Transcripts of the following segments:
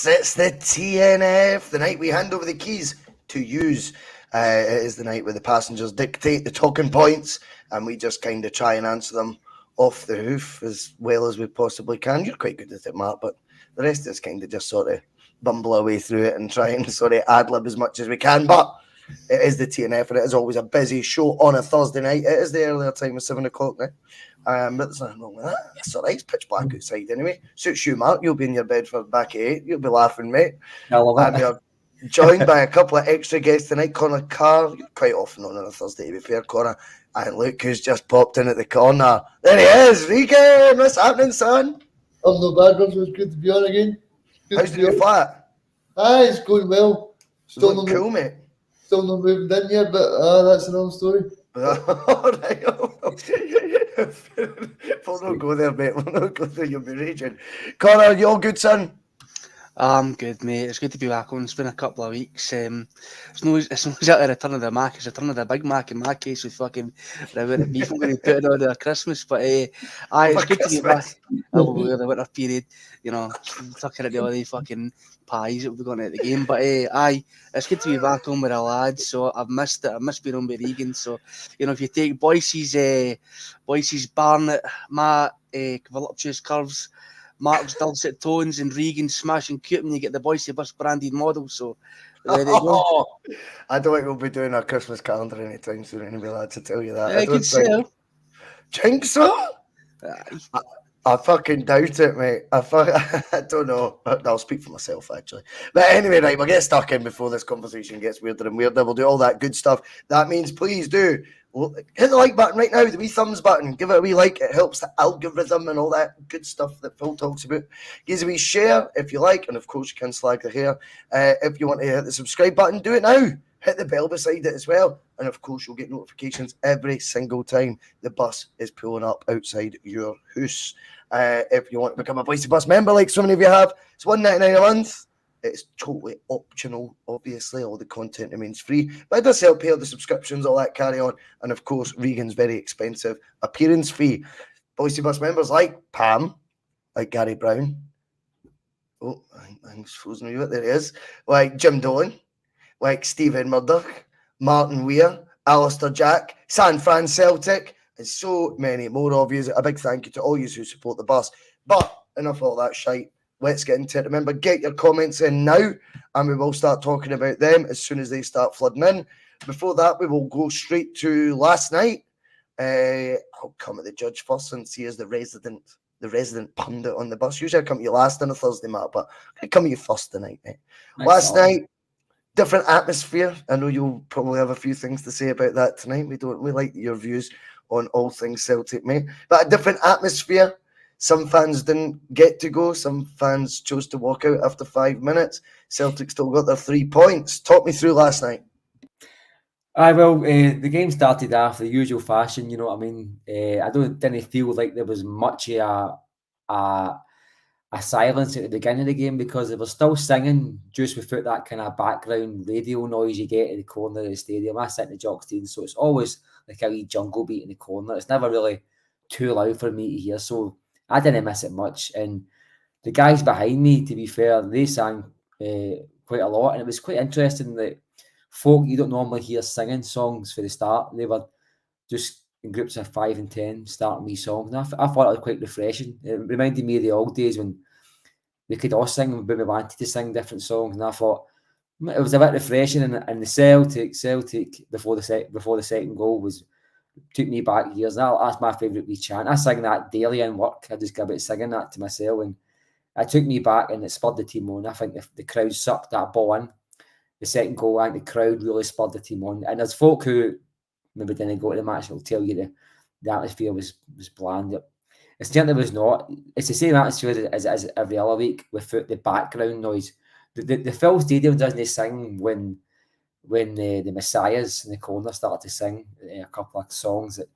Yes, it's the T.N.F, the night we hand over the keys to use. It is the night where the passengers dictate the talking points and we just kind of try and answer them off the hoof as well as we possibly can. You're quite good at it, Mark, but the rest of us kind of just sort of bumble our way through it and try and sort of ad-lib as much as we can. But it is the T.N.F and it is always a busy show on a Thursday night. It is the earlier time of 7 o'clock now. But there's nothing wrong with that. It's all right. It's pitch black outside anyway. Suits you, Mark. You'll be in your bed for back at 8. You'll be laughing, mate. I love it. And we're joined by a couple of extra guests tonight. Connor Carr, you're quite often on a Thursday, to be fair, Connor. And look who's just popped in at the corner. There he is, Regan. What's happening, son? I'm no bad, Rodgers. It's good to be on again. How's the new flat? Aye, it's going well. Still Looking cool, mate. Still not moved in yet, but that's another story. All right. We'll not go there, mate. We'll not go there. You'll be raging. Connor, you all good, son? I'm good, mate. It's good to be back on. It's been a couple of weeks. It's not exactly a return of the Mac. It's a return of the Big Mac in my case with fucking the amount of beef I'm going to put on at Christmas. But it's good to be back. The winter period, you know, tucking at the other fucking pies that we've got at the game. But it's good to be back on with the lads. So I've missed it. I missed being on with Regan. So, you know, if you take Boyce's Barnett, Matt, voluptuous curves, Mark's dulcet tones and Regan smashing cute when you get the Boise Bus branded model. So there you go. I don't think we'll be doing our Christmas calendar anytime soon anyway, lads, to tell you that. I could say. Think so? I fucking doubt it, mate. I don't know. I'll speak for myself, actually. But anyway, right, we'll get stuck in before this conversation gets weirder and weirder. We'll do all that good stuff. That means please do hit the like button right now, the wee thumbs button. Give it a wee like. It helps the algorithm and all that good stuff that Phil talks about. Give us a wee share if you like. And, of course, you can slag the hair. If you want to hit the subscribe button, do it now. Hit the bell beside it as well. And, of course, you'll get notifications every single time the bus is pulling up outside your house. If you want to become a Boise Bus member, like so many of you have, it's $1.99 a month. It's totally optional, obviously. All the content remains free. But it does help pay all the subscriptions, all that carry on. And, of course, Regan's very expensive appearance fee. Boise Bus members like Pam, like Gary Brown. Oh, I think he's frozen a wee bit. There he is. Like Jim Dolan. Like Stephen Murdoch, Martin Weir, Alistair Jack, San Fran Celtic, and so many more of you. A big thank you to all you who support the bus. But enough of all that shite. Let's get into it. Remember, get your comments in now, and we will start talking about them as soon as they start flooding in. Before that, we will go straight to last night. I'll come at the judge first and see as the resident pundit on the bus. Usually I come to you last on a Thursday, Matt, but I come to you first tonight, mate. Last night, different atmosphere. I know you'll probably have a few things to say about that tonight. We like your views on all things Celtic, mate. But a different atmosphere. Some fans didn't get to go. Some fans chose to walk out after 5 minutes. Celtic still got their 3 points. Talk me through last night. The game started after the usual fashion, you know what I mean? I didn't feel like there was much of a silence at the beginning of the game because they were still singing just without that kind of background radio noise you get at the corner of the stadium. I sit in the Jockstein, so it's always like a wee jungle beat in the corner. It's never really too loud for me to hear, so I didn't miss it much. And the guys behind me, to be fair, they sang quite a lot, and it was quite interesting that folk you don't normally hear singing songs for the start. They were just in groups of 5 and 10 starting these songs. And I thought it was quite refreshing. It reminded me of the old days when we could all sing, but we wanted to sing different songs. And I thought it was a bit refreshing. And the Celtic before the second goal took me back years. And that's my favourite wee chant. I sing that daily in work. I just go about singing that to myself, and it took me back, and it spurred the team on. I think if the crowd sucked that ball in, the second goal, I think the crowd really spurred the team on. And there's folk who maybe didn't go to the match, will tell you the atmosphere was bland. It certainly was not. It's the same atmosphere as every other week without the background noise. The full stadium doesn't sing when the Messiahs in the corner start to sing a couple of songs that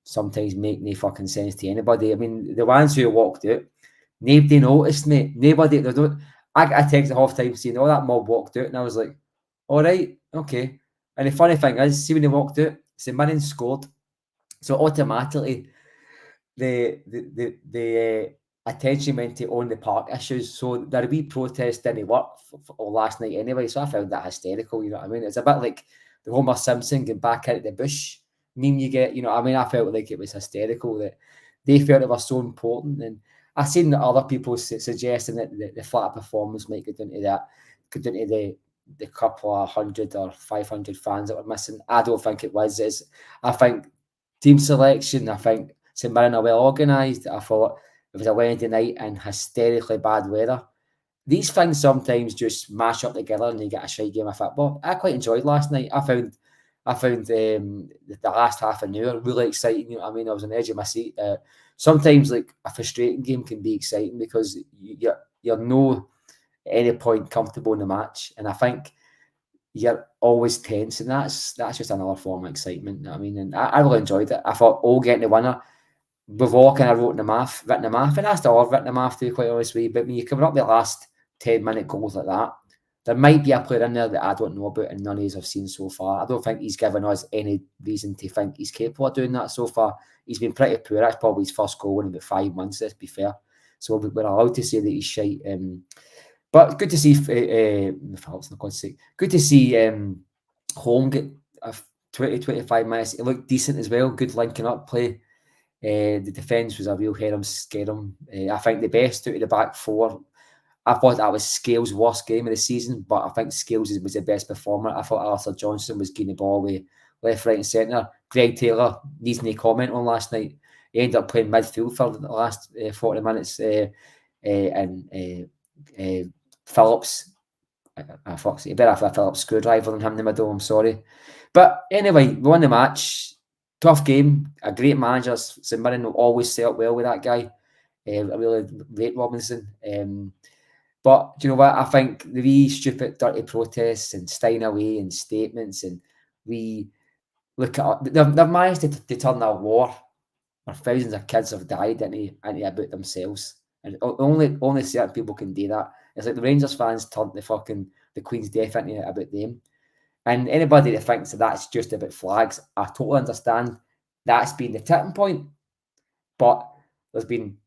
sometimes make no fucking sense to anybody. I mean, the ones who walked out, nobody noticed, mate. Nobody. I texted half time saying, "Oh, that mob walked out," and I was like, "All right, okay." And the funny thing is, see when they walked out, Mirren scored, so automatically the attention went to on the park issues. So the wee protest didn't work for last night anyway. So I found that hysterical. You know what I mean? It's a bit like the Homer Simpson getting back into the bush meme you get. You know what I mean? I felt like it was hysterical that they felt it was so important. And I've seen that other people suggesting that the flat performance might go down to that, go down to the couple of 100 or 500 fans that were missing. I don't think it was. I think team selection, I think St Mirren are well organised. I thought it was a Wednesday night in hysterically bad weather. These things sometimes just mash up together and you get a shite game of football. I quite enjoyed last night. I found the last half an hour really exciting. You know what I mean? I was on the edge of my seat. Sometimes like a frustrating game can be exciting because you're no at any point comfortable in the match, and I think you're always tense, and that's just another form of excitement. You know what I mean? And I really enjoyed it. I thought all getting the winner. We've all kind of written them off, and I still have written them off to be quite honest with you. But when you come up with the last 10-minute goals like that, there might be a player in there that I don't know about and none of us have seen so far. I don't think he's given us any reason to think he's capable of doing that so far. He's been pretty poor. That's probably his first goal in about 5 months, let's be fair. So we're allowed to say that he's shite. But good to see Phillips, for God's sake. Good to see Holm get 20-25 minutes. It looked decent as well. Good linking up play. The defence was a real scarum. I think the best out of the back four. I thought that was Scales' worst game of the season, but I think Scales was the best performer. I thought Arthur Johnson was getting the ball away left, right, and centre. Greg Taylor needs no comment on last night. He ended up playing midfield for the last 40 minutes, and Phillips. I thought you better have a Phillips screwdriver than him in the middle. I'm sorry, but anyway, we won the match. Tough game. A great manager. St Mirren will always set up well with that guy. I really rate Robinson. But do you know what? I think the wee stupid, dirty protests and staying away and statements, and we look at they've managed to turn a war where thousands of kids have died into about themselves, and only certain people can do that. It's like the Rangers fans turned the Queen's death into about them. And anybody that thinks that that's just about flags, I totally understand that's been the tipping point. But there's been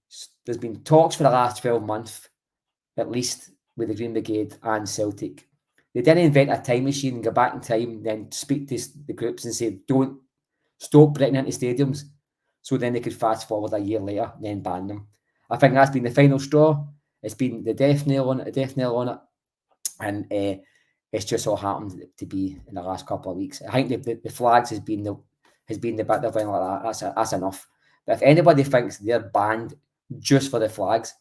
talks for the last 12 months, at least with the Green Brigade and Celtic. They didn't invent a time machine and go back in time, then speak to the groups and say, don't stop breaking into stadiums. So then they could fast forward a year later and then ban them. I think that's been the final straw. It's been the death nail on it. And it's just all happened to be in the last couple of weeks. I think the flags has been the bit of thing like that. That's enough. But if anybody thinks they're banned just for the flags,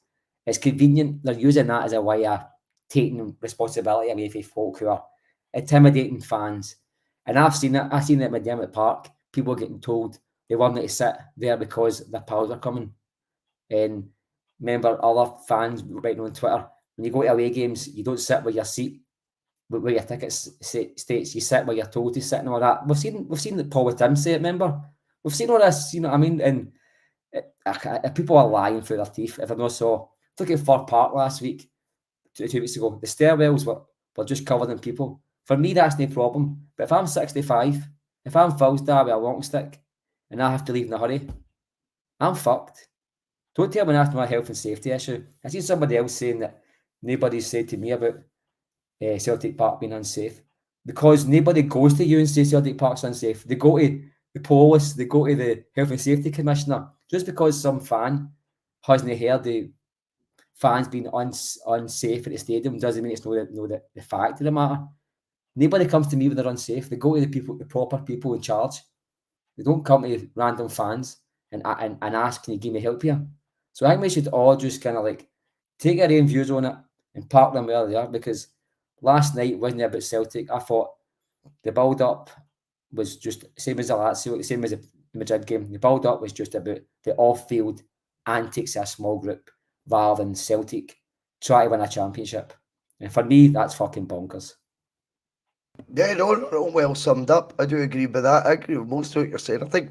it's convenient. They're using that as a way of taking responsibility away from folk who are intimidating fans. And I've seen it. I've seen it at McDermott Park. People getting told they weren't to sit there because their pals are coming. And remember, other fans writing on Twitter, when you go to away games, you don't sit where your seat, where your ticket states. You sit where you're told to sit and all that. We've seen that Paul with Tim say it. Remember, we've seen all this. You know what I mean? And people are lying through their teeth. If I know so, look at Fir Park last week, 2 weeks ago. The stairwells were just covered in people. For me, that's no problem. But if I'm 65, if I'm Fulsdar with a long stick, and I have to leave in a hurry, I'm fucked. Don't tell me that's my health and safety issue. I see somebody else saying that nobody's said to me about Celtic Park being unsafe, because nobody goes to you and says Celtic Park's unsafe. They go to the police, they go to the Health and Safety Commissioner. Just because some fan hasn't heard the fans being unsafe at the stadium doesn't mean it's know the fact of the matter. Nobody comes to me when they're unsafe. They go to the proper people in charge. They don't come to random fans and ask, can you give me help here? So I think we should all just kind of like take our own views on it and park them where they are, because last night wasn't about Celtic. I thought the build-up was just same as the Lazio, same as the Madrid game. The build-up was just about the off-field antics of a small group rather than Celtic try to win a championship. And for me, that's fucking bonkers. Yeah, no, well summed up. I do agree with that. I agree with most of what you're saying. I think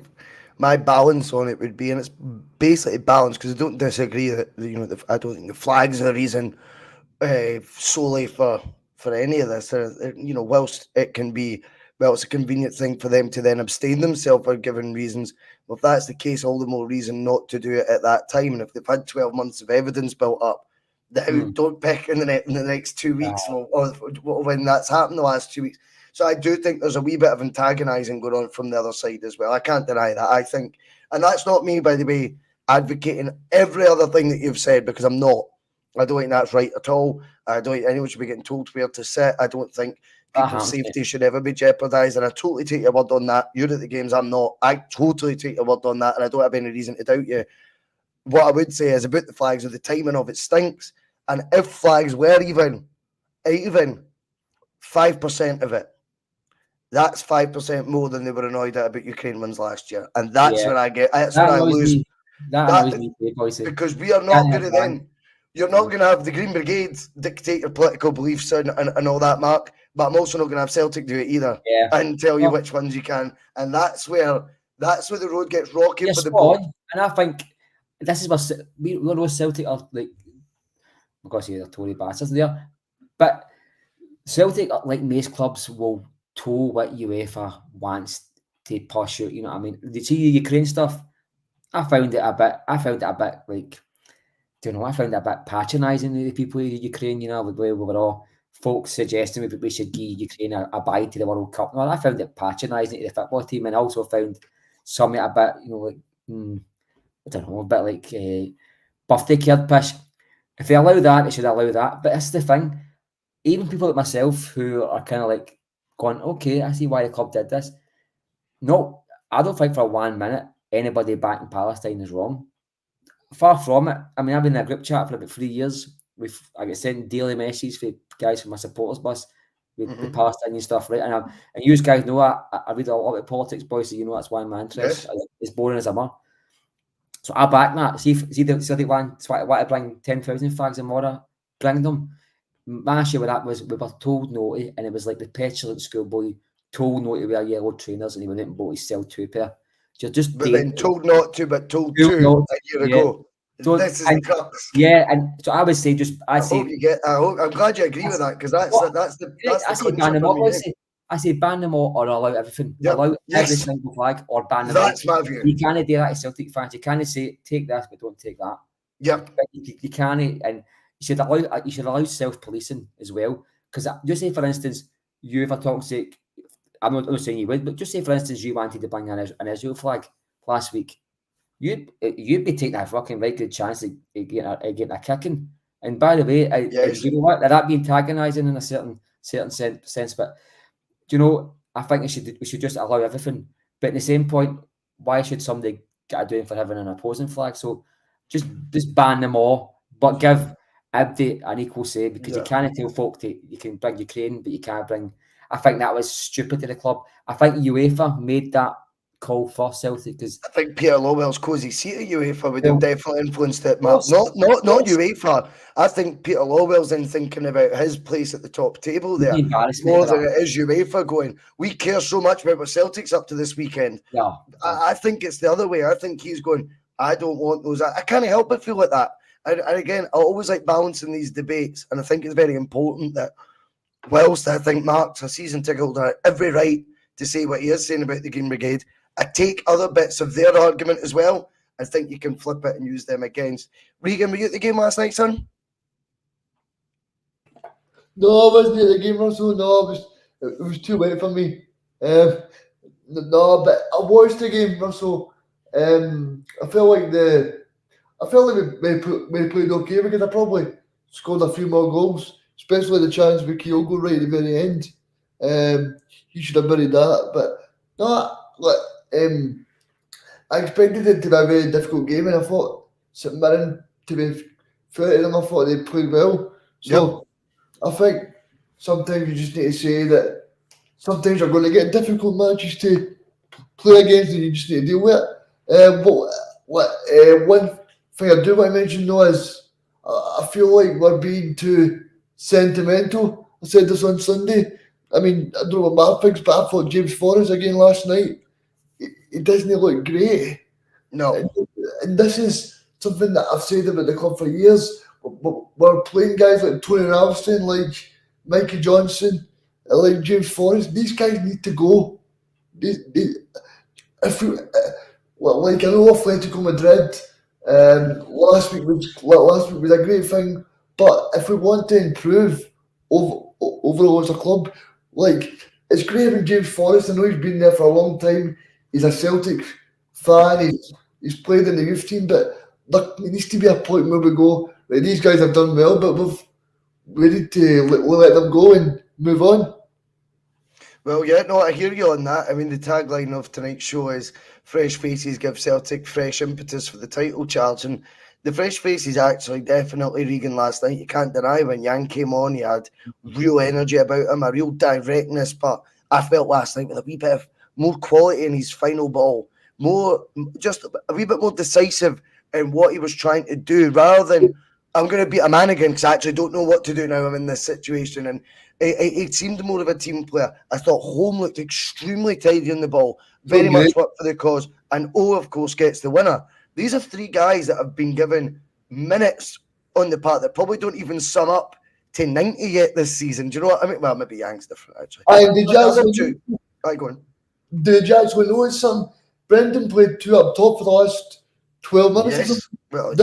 my balance on it would be, and it's basically balanced, because I don't disagree that I don't think the flags are the reason whilst it can be well, it's a convenient thing for them to then abstain themselves for given reasons. Well, if that's the case, all the more reason not to do it at that time. And if they've had 12 months of evidence built up, now don't pick in the next 2 weeks or when that's happened the last 2 weeks. So I do think there's a wee bit of antagonising going on from the other side as well. I can't deny that. I think, and that's not me, by the way, advocating every other thing that you've said, because I'm not. I don't think that's right at all. I don't think anyone should be getting told where to sit. I don't think people's safety should ever be jeopardised, and I totally take your word on that. You're at the games, I'm not. I totally take your word on that, and I don't have any reason to doubt you. What I would say is about the flags, or the timing of it stinks, and if flags were even 5% of it, that's 5% more than they were annoyed at about Ukraine wins last year, and that's where I get. That's where I lose. That annoys me, because we are not going to then. You're not going to have the Green Brigade dictate your political beliefs and all that, Mark. But I'm also not going to have Celtic do it either, and tell you which ones you can. And that's where the road gets rocky for the board. And I think this is where we know Celtic are like. I'm going to say they're Tory bastards there, but Celtic, like most clubs, will toe what UEFA wants to push out. You know what I mean? Did you see the Ukraine stuff? I found it a bit like. Don't know. I found it a bit patronising to the people of Ukraine. You know, we were all folks suggesting we should give Ukraine a bye to the World Cup. No, I found it patronising to the football team, and I also found something a bit, you know, like I don't know, a bit like birthday card pish. If they allow that, they should allow that. But that's the thing. Even people like myself who are kind of like going, okay, I see why the club did this. No, I don't think for 1 minute anybody back in Palestine is wrong. Far from it. I mean, I've been in a group chat for about 3 years. I get sent daily messages for guys from my supporters bus with Palestinian stuff, right? And you guys know I read a lot about politics, boys, so you know that's one of my interests. Yes. It's boring as ever. So I back that. See the Celtic want to bring 10,000 flags in Mora, bring them. My issue with that was we were told no, and it was like the petulant schoolboy told no to wear yellow trainers, and he went out and bought his sell 2 pair. Then told not to, but told to a year ago. So, this is the crux. Yeah, and so I would say I'm glad you agree with that, because that's the I say ban them all or allow everything. Yep. Allow every single flag or ban them. That's my view. You can't do that to Celtic fans. You can't say take this but don't take that. Yep. You can't, and you should allow self-policing as well. Because just say, for instance, you have a toxic. I'm not saying you would, but just say, for instance, you wanted to bring an Israel flag last week. You'd be taking a fucking right good chance of getting a kicking. And by the way, you know what? That be antagonising in a certain sense. But you know, I think we should just allow everything. But at the same point, why should somebody get a doing for having an opposing flag? So just ban them all, but give everybody an equal say, because you can't tell folk you can bring Ukraine, but you can't bring. I think that was stupid to the club. I think UEFA made that call for Celtic, because I think Peter Lowell's cosy seat at UEFA would have definitely influenced it, Mark. Not UEFA. I think Peter Lowell's in thinking about his place at the top table there more than it is UEFA going, we care so much about what Celtic's up to this weekend. Yeah. I think it's the other way. I think he's going, I don't want those. I can't help but feel like that. And again, I always like balancing these debates, and I think it's very important that whilst I think Mark's a season ticket holder, every right to say what he is saying about the Green Brigade, I take other bits of their argument as well. I think you can flip it and use them against. Regan, were you at the game last night, son? No, I wasn't at the game, Russell. No, it was too late for me. No, but I watched the game, Russell. I felt like we played okay, because I probably scored a few more goals, especially the chance with Kyogo right at the very end. He should have buried that, but no, I expected it to be a very difficult game, and I thought St Mirren, to be fair to them, I thought they played well. So I think sometimes you just need to say that sometimes you're going to get difficult matches to play against, and you just need to deal with it. One thing I do want to mention though is I feel like we're being too sentimental. I said this on Sunday. I mean, I don't know what Mark thinks, but I thought James Forrest again last night, he doesn't look great. No. And this is something that I've said about the club for years. We're playing guys like Tony Ralston, like Mikey Johnson, like James Forrest, these guys need to go. If we, like I know Atletico Madrid, last week was a great thing, but if we want to improve overall as a club, like it's great having James Forrest. I know he's been there for a long time. He's a Celtic fan. He's played in the youth team, but look, there needs to be a point where we go. Right, these guys have done well, but we need to let them go and move on. Well, yeah, no, I hear you on that. I mean, the tagline of tonight's show is "Fresh faces give Celtic fresh impetus for the title charge," and the fresh faces actually definitely Regan last night. You can't deny when Yang came on, he had real energy about him, a real directness. But I felt last night with a wee bit of more quality in his final ball, just a wee bit more decisive in what he was trying to do, rather than I'm going to beat a man again because I actually don't know what to do now. I'm in this situation, and it seemed more of a team player. I thought Home looked extremely tidy on the ball, very much worked for the cause, and of course, gets the winner. These are three guys that have been given minutes on the park that probably don't even sum up to 90 yet this season. Do you know what I mean? Well, maybe Yang's different, actually. And did The other two, go on. Did you actually notice some? Brendan played two up top for the last 12 minutes. Yes. Well,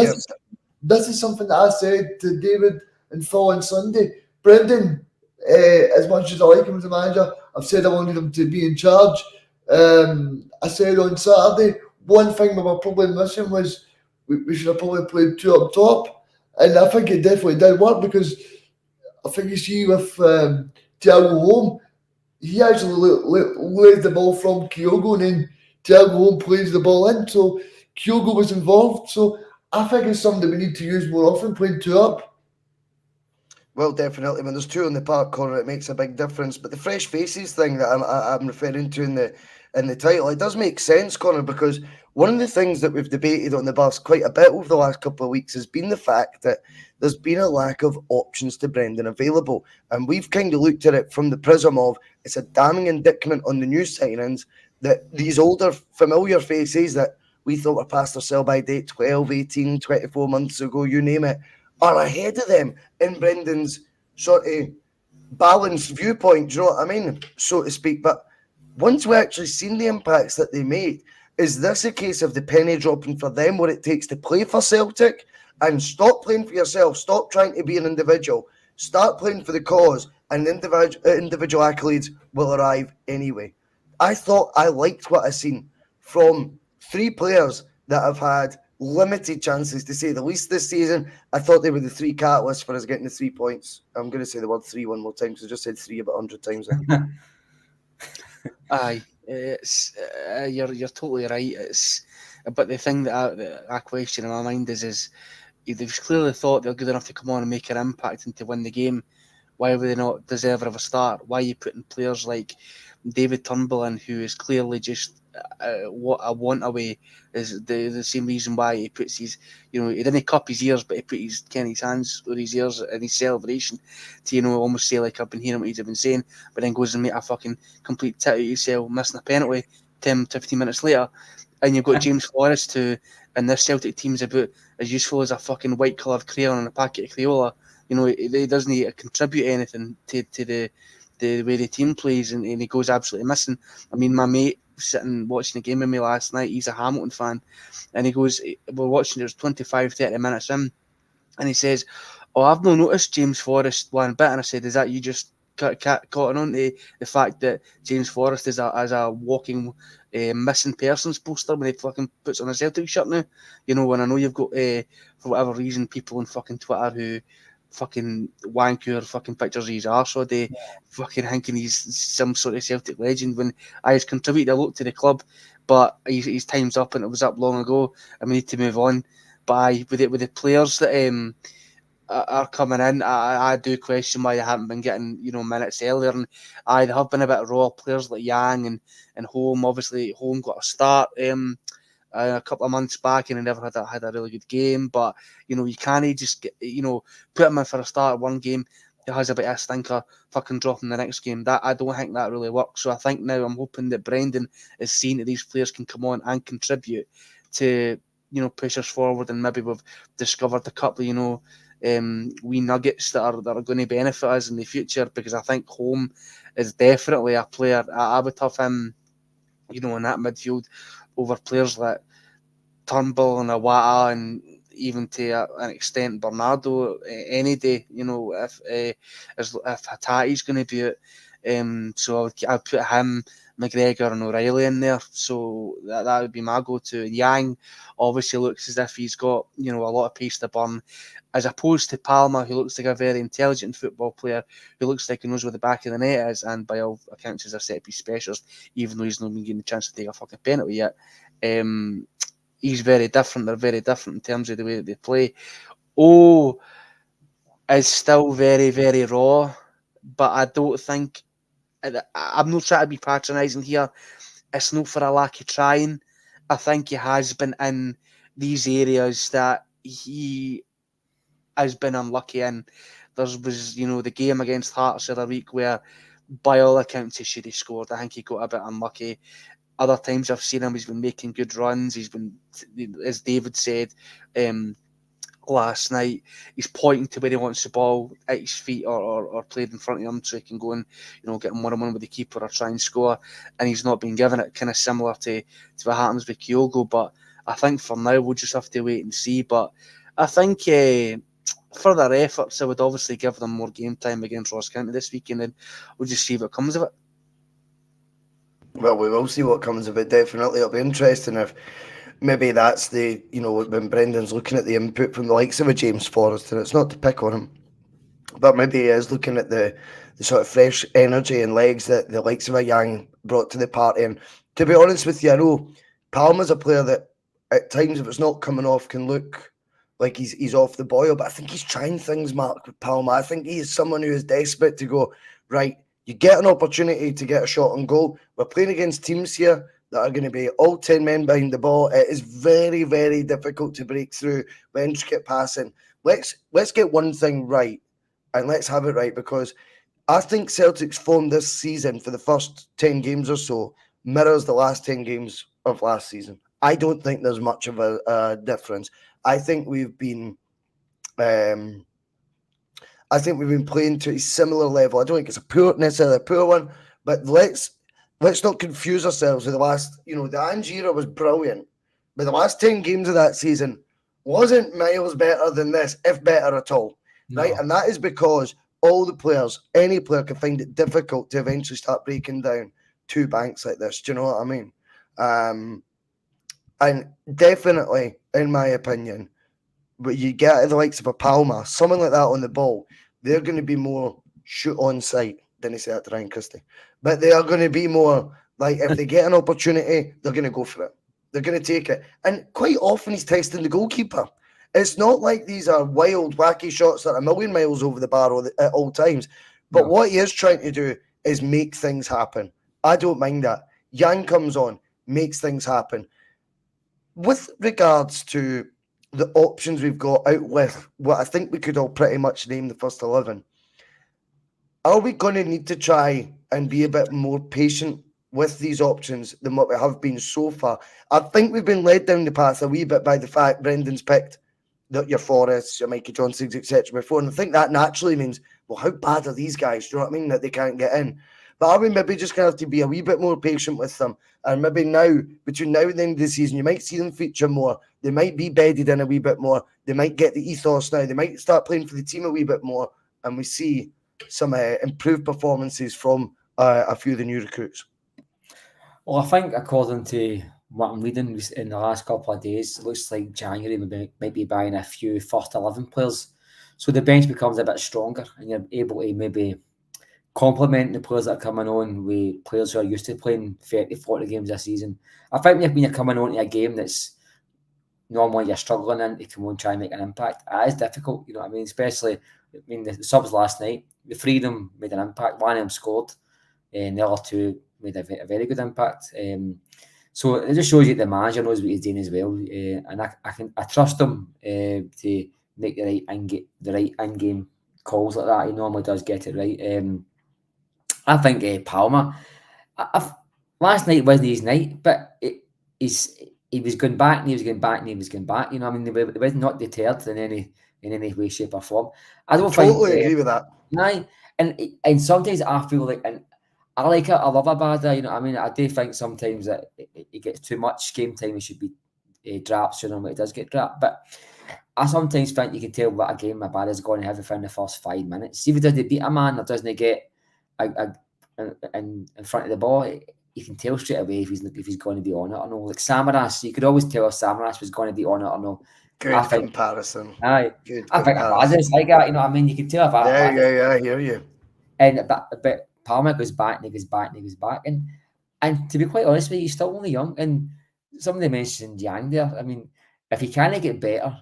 This is something that I said to David and Phil on Sunday. Brendan, as much as I like him as a manager, I've said I wanted him to be in charge. I said on Saturday, one thing we were probably missing was we should have probably played two up top. And I think it definitely did work because I think you see with Thiago Home, he actually lays the ball from Kyogo and then Thiago Home plays the ball in. So Kyogo was involved. So I think it's something that we need to use more often, playing two up. Well, definitely. When there's two on the park corner, it makes a big difference. But the fresh faces thing that I'm referring to in the title, it does make sense, Connor, because one of the things that we've debated on the bus quite a bit over the last couple of weeks has been the fact that there's been a lack of options to Brendan available. And we've kind of looked at it from the prism of it's a damning indictment on the new signings that these older, familiar faces that we thought were past their sell-by date 12, 18, 24 months ago, you name it, are ahead of them in Brendan's sort of balanced viewpoint, do you know what I mean, so to speak. But once we actually seen the impacts that they made, is this a case of the penny dropping for them what it takes to play for Celtic? And stop playing for yourself, stop trying to be an individual, start playing for the cause, and individual accolades will arrive anyway. I thought I liked what I seen from three players that have had limited chances, to say the least, this season. I thought they were the three catalysts for us getting the 3 points. I'm going to say the word three one more time because I just said three about 100 times. Aye, it's you're totally right. It's but the thing that I question in my mind is they've clearly thought they're good enough to come on and make an impact and to win the game. Why were they not deserve of a start? Why are you putting players like David Turnbull in, who is clearly just what I want away? Is the same reason why he puts his, he didn't cup his ears, but he put his hands over his ears in his celebration to, almost say like I've been hearing what he's been saying, but then goes and make a fucking complete tit out of himself, missing a penalty 10, 15 minutes later. And you've got James Forrest, who in this Celtic team's about as useful as a fucking white coloured crayon on a packet of Crayola. He doesn't contribute anything to the way the team plays, and he goes absolutely missing. I mean, my mate sitting watching the game with me last night, he's a Hamilton fan, and he goes, we're watching, there's 25, 30 minutes in, and he says, oh, I've not noticed James Forrest one bit. And I said, is that you just caught on to the fact that James Forrest is a walking missing persons poster when he fucking puts on a Celtic shirt now? And I know you've got, for whatever reason, people on fucking Twitter who fucking wank your fucking pictures of his arse all day, fucking thinking he's some sort of Celtic legend when he's contributed a lot to the club, but his time's up and it was up long ago and we need to move on. But with the players that are coming in, I do question why they haven't been getting minutes earlier, and they have been a bit raw. Players like Yang and Home, obviously Home got a start a couple of months back and he never had a really good game, but you can't just get, put him in for a start one game, he has a bit of a stinker, fucking drop him the next game. That I don't think that really works. So I think now I'm hoping that Brendan is seeing that these players can come on and contribute to push us forward, and maybe we've discovered a couple of wee nuggets that are going to benefit us in the future, because I think Home is definitely a player. I would have him, in that midfield over players like Turnbull and Awata, and even to an extent Bernardo any day. If Hatati's going to be it, so I'd put him, McGregor and O'Reilly in there. So that would be my go-to. Yang obviously looks as if he's got a lot of pace to burn, as opposed to Palmer, who looks like a very intelligent football player, who looks like he knows where the back of the net is, and by all accounts is a set-piece specialist, even though he's not been given the chance to take a fucking penalty yet. He's very different. They're very different in terms of the way that they play. Is still very, very raw, but I don't think, I'm not trying to be patronising here, it's not for a lack of trying. I think he has been in these areas that he has been unlucky in. There was, the game against Hearts the other week where, by all accounts, he should have scored. I think he got a bit unlucky. Other times I've seen him, he's been making good runs. He's been, as David said last night, he's pointing to where he wants the ball at his feet, or played in front of him, so he can go and get him one-on-one with the keeper or try and score, and he's not been given it, kind of similar to what happens with Kyogo. But I think for now we'll just have to wait and see. But I think for their efforts, I would obviously give them more game time against Ross County this weekend, and we'll just see what comes of it. Well, we will see what comes of it, definitely. It'll be interesting if maybe that's the, when Brendan's looking at the input from the likes of a James Forrest, and it's not to pick on him, but maybe he is looking at the sort of fresh energy and legs that the likes of a Yang brought to the party. And to be honest with you, I know Palmer's a player that at times, if it's not coming off, can look like he's off the boil, but I think he's trying things, Mark, with Palmer. I think he is someone who is desperate to go, right, you get an opportunity to get a shot on goal. We're playing against teams here that are going to be all 10 men behind the ball. It is very, very difficult to break through with intricate passing. Let's get one thing right, and let's have it right, because I think Celtic's form this season for the first 10 games or so mirrors the last 10 games of last season. I don't think there's much of a difference. I think we've been playing to a similar level. I don't think it's necessarily a poor one, but let's not confuse ourselves with the last. The Ange era was brilliant, but the last 10 games of that season wasn't miles better than this, if better at all. No. Right? And that is because all the players, any player, can find it difficult to eventually start breaking down two banks like this. Do you know what I mean? And definitely, in my opinion, but you get the likes of a Palmer, someone like that on the ball, they're going to be more shoot on sight. Didn't say that to Ryan Christie, but they are going to be more like, if they get an opportunity, they're going to go for it. They're going to take it. And quite often he's testing the goalkeeper. It's not like these are wild, wacky shots that are a million miles over the bar at all times. But what he is trying to do is make things happen. I don't mind that. Yang comes on, makes things happen. With regards to the options we've got out with what I think we could all pretty much name the first 11, are we going to need to try and be a bit more patient with these options than what we have been so far? I think we've been led down the path a wee bit by the fact Brendan's picked your Forrests, your Mikey Johnsons, etc. before, and I think that naturally means, well, how bad are these guys? Do you know what I mean? That they can't get in. But are we maybe just going to have to be a wee bit more patient with them? And maybe now, between now and the end of the season, you might see them feature more. They might be bedded in a wee bit more. They might get the ethos now. They might start playing for the team a wee bit more. And we see some improved performances from a few of the new recruits. Well, I think according to what I'm reading in the last couple of days, it looks like January might be buying a few first 11 players. So the bench becomes a bit stronger, and you're able to maybe complement the players that are coming on with players who are used to playing 30, 40 games a season. I think when you're coming on to a game that's normally you're struggling in, you can go and try and make an impact. It is difficult, you know what I mean? Especially, the subs last night, the three of them made an impact. One of them scored, and the other two made a very good impact. So it just shows you the manager knows what he's doing as well, and I trust him to make the right in-game calls like that. He normally does get it right. I think Palmer, last night wasn't his night, but he was going back and he was going back and he was going back. You know, I mean, they were not deterred in in any way, shape, or form. I don't Totally think. agree with that. Aye, and sometimes I feel like, and I like it. I love a bad. You know, I mean, I do think sometimes that it gets too much game time. It should be dropped sooner than it does get dropped. But I sometimes think you can tell what a game my bad is going to have within the first 5 minutes. See if they beat a man that doesn't get in front of the ball, you can tell straight away if he's going to be on it or no. Like Samaras, you could always tell if Samaras was going to be on it or no. Good comparison. Aye, Good I think comparison. it's like that. You know what I mean? You can tell if Yeah, I hear you. And but Palmer goes back and he goes back and he goes back. And to be quite honest with you, he's still only young. And somebody mentioned Yang there. I mean, if he can't get better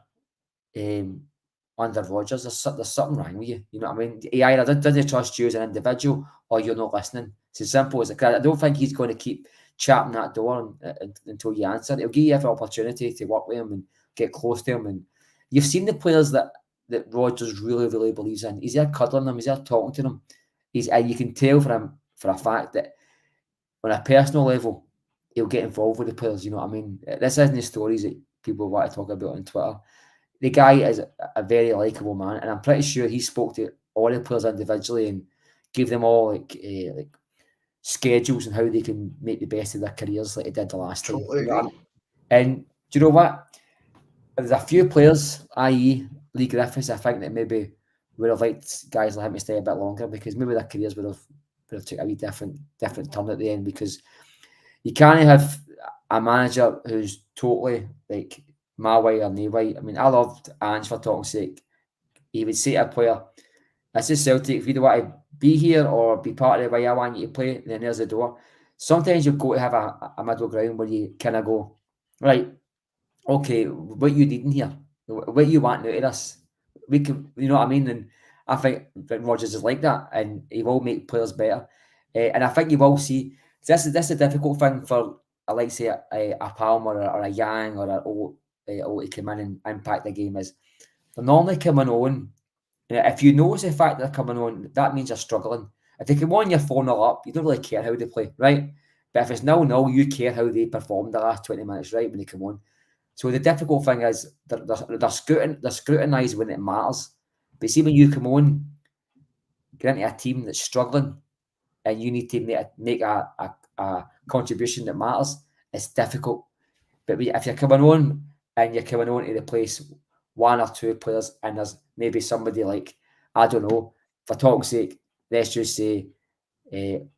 under Rodgers, there's something wrong with you. You know what I mean? He either doesn't trust you as an individual or you're not listening. It's as simple as it. I don't think he's going to keep chapping that door until you answer. He'll give you every opportunity to work with him and get close to him. And you've seen the players that Rodgers really, really believes in. He's there cuddling them. He's there talking to them. You can tell for a fact that on a personal level, he'll get involved with the players. You know what I mean? This isn't the stories that people want to talk about on Twitter. The guy is a very likable man, and I'm pretty sure he spoke to all the players individually and gave them all like schedules and how they can make the best of their careers, like he did the last time. Totally You know agree. and do you know what? There's a few players, i.e., Lee Griffiths, I think that maybe would have liked guys like him to stay a bit longer because maybe their careers would have took a wee different turn at the end, because you can't have a manager who's totally like my way or no way. I mean, I loved Ange for talking sake. He would say to a player, "This is Celtic. If you don't want to be here or be part of the way I want you to play, then there's the door." Sometimes you've got to have a middle ground where you kind of go, right, okay, what you needing here? What you want out of this? We can, you know what I mean? And I think Rodgers is like that, and he will make players better. And I think you will see this is a difficult thing for, I like say a Palmer or a Yang or a Old to come in and impact the game. Is they're normally coming on. If you notice the fact they're coming on, that means they're struggling. If they come on, you're 4-0 up, you don't really care how they play, right? But if it's 0-0, you care how they perform the last 20 minutes, right, when they come on. So the difficult thing is they're scrutinised when it matters. But see, when you come on, get into a team that's struggling and you need to make a contribution that matters, it's difficult. But if you're coming on and you're coming on to replace one or two players and there's maybe somebody like, I don't know, for talk's sake, let's just say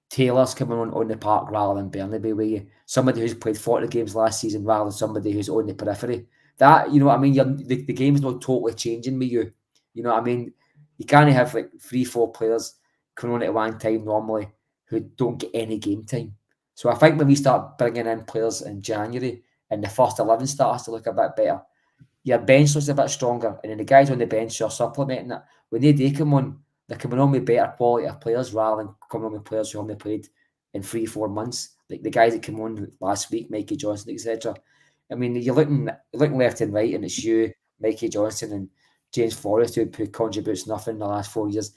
Taylor's coming on the park rather than Bernabeu, with you. Somebody who's played 40 games last season rather than somebody who's on the periphery. That, you know what I mean? The game's not totally changing with you. You know what I mean? You can't have like 3-4 players coming on at one time normally who don't get any game time. So I think when we start bringing in players in January and the first 11 starts to look a bit better, your bench looks a bit stronger, and then the guys on the bench are supplementing it. When they come on, they're coming on with better quality of players rather than coming on with players who haven't played in 3-4 months. Like the guys that came on last week, Mikey Johnson, etc. I mean, you're looking left and right, and it's you, Mikey Johnson, and James Forrest who contributes nothing in the last 4 years.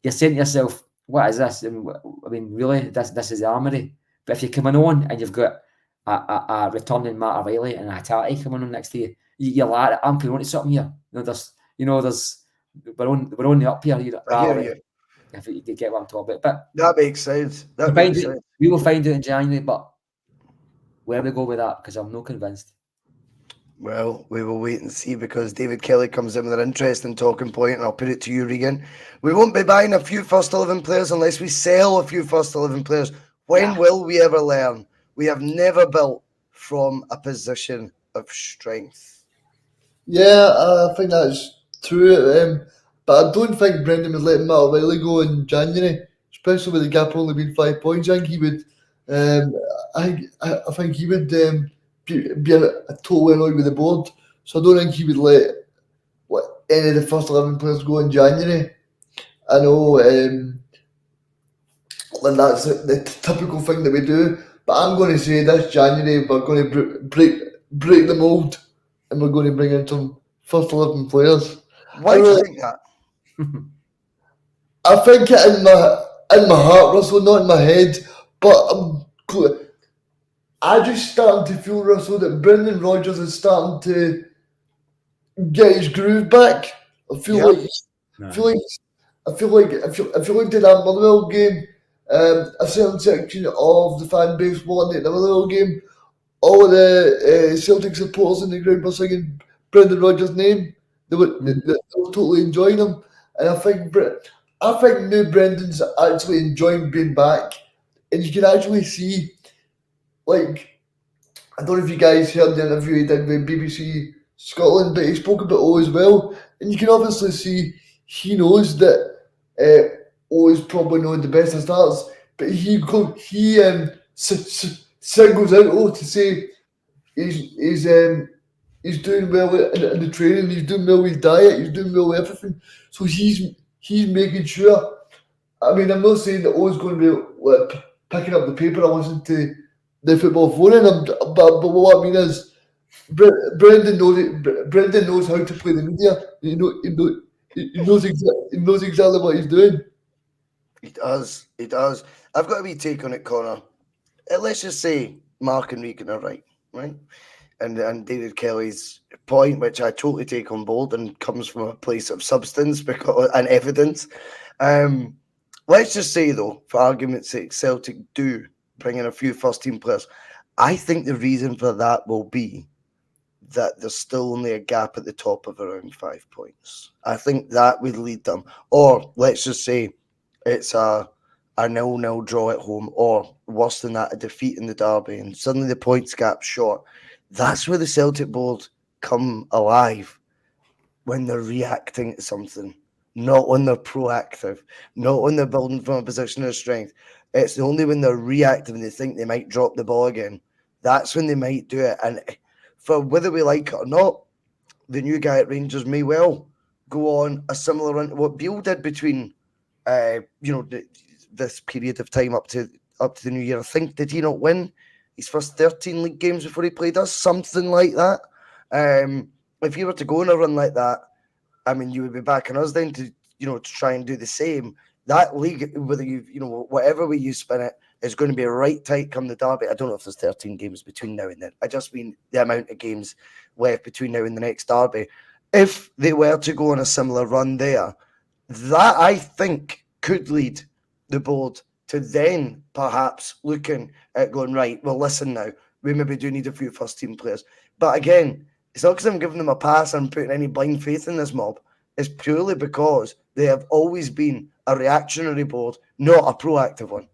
You're saying to yourself, what is this? And I mean, really, this is the armory. But if you're coming on and you've got a returning Matt O'Reilly and a Hattati coming on next to you, you're like, I'm putting on to something here. We're on the up here. I hear you. If you get what I'm talking about. But that makes sense. We will find out in January, but where we go with that, because I'm not convinced. Well, we will wait and see, because David Kelly comes in with an interesting talking point, and I'll put it to you, Regan. We won't be buying a few first 11 players unless we sell a few first 11 players. When will we ever learn? We have never built from a position of strength. Yeah, I think that's true. But I don't think Brendan would let Matt O'Reilly go in January, especially with the gap only being 5 points. I think he would. I think he would be a total annoyed with the board. So I don't think he would let any of the first 11 players go in January. I know, and that's the typical thing that we do. But I'm going to say this January we're going to break the mould, and we're going to bring in some first 11 players. Why do you think that? I think it in my heart, Russell, not in my head. But I just starting to feel, Russell, that Brendan Rodgers is starting to get his groove back. I feel Yeah. like No. I feel like if you looked at that Motherwell game, a certain section of the fan base wanted the Motherwell game. All of the Celtic supporters in the ground were singing Brendan Rodgers' name. They were totally enjoying him, and I think new Brendan's actually enjoying being back, and you can actually see, like, I don't know if you guys heard the interview he did with BBC Scotland, but he spoke about O as well, and you can obviously see he knows that O is probably not the best of starts, but he singles out O to say he's doing well in the training, he's doing well with his diet, he's doing well with everything. So he's making sure. I mean, I'm not saying that O's going to be like, picking up the paper and listening to the football phone, but what I mean is, Brendan knows how to play the media. He knows exactly what he's doing. He does. He does. I've got a wee take on it, Connor. Let's just say Mark and Regan are right? And David Kelly's point, which I totally take on board and comes from a place of substance and evidence. Let's just say, though, for argument's sake, Celtic do bring in a few first-team players. I think the reason for that will be that there's still only a gap at the top of around 5 points. I think that would lead them. Or let's just say it's a 0-0 draw at home, or worse than that, a defeat in the derby, and suddenly the points gap's short. That's where the Celtic board come alive, when they're reacting to something, not when they're proactive, not when they're building from a position of strength. It's only when they're reactive and they think they might drop the ball again. That's when they might do it. And for whether we like it or not, the new guy at Rangers may well go on a similar run to what Beale did between, this period of time up to the new year. I think, did he not win his first 13 league games before he played us? Something like that. If you were to go on a run like that, I mean, you would be backing us then to try and do the same. That league, whether whatever way you spin it, is going to be right tight come the derby. I don't know if there's 13 games between now and then. I just mean the amount of games left between now and the next derby. If they were to go on a similar run there, that I think could lead the board to then perhaps looking at going, right, well, listen now, we maybe do need a few first-team players. But again, it's not because I'm giving them a pass and putting any blind faith in this mob. It's purely because they have always been a reactionary board, not a proactive one.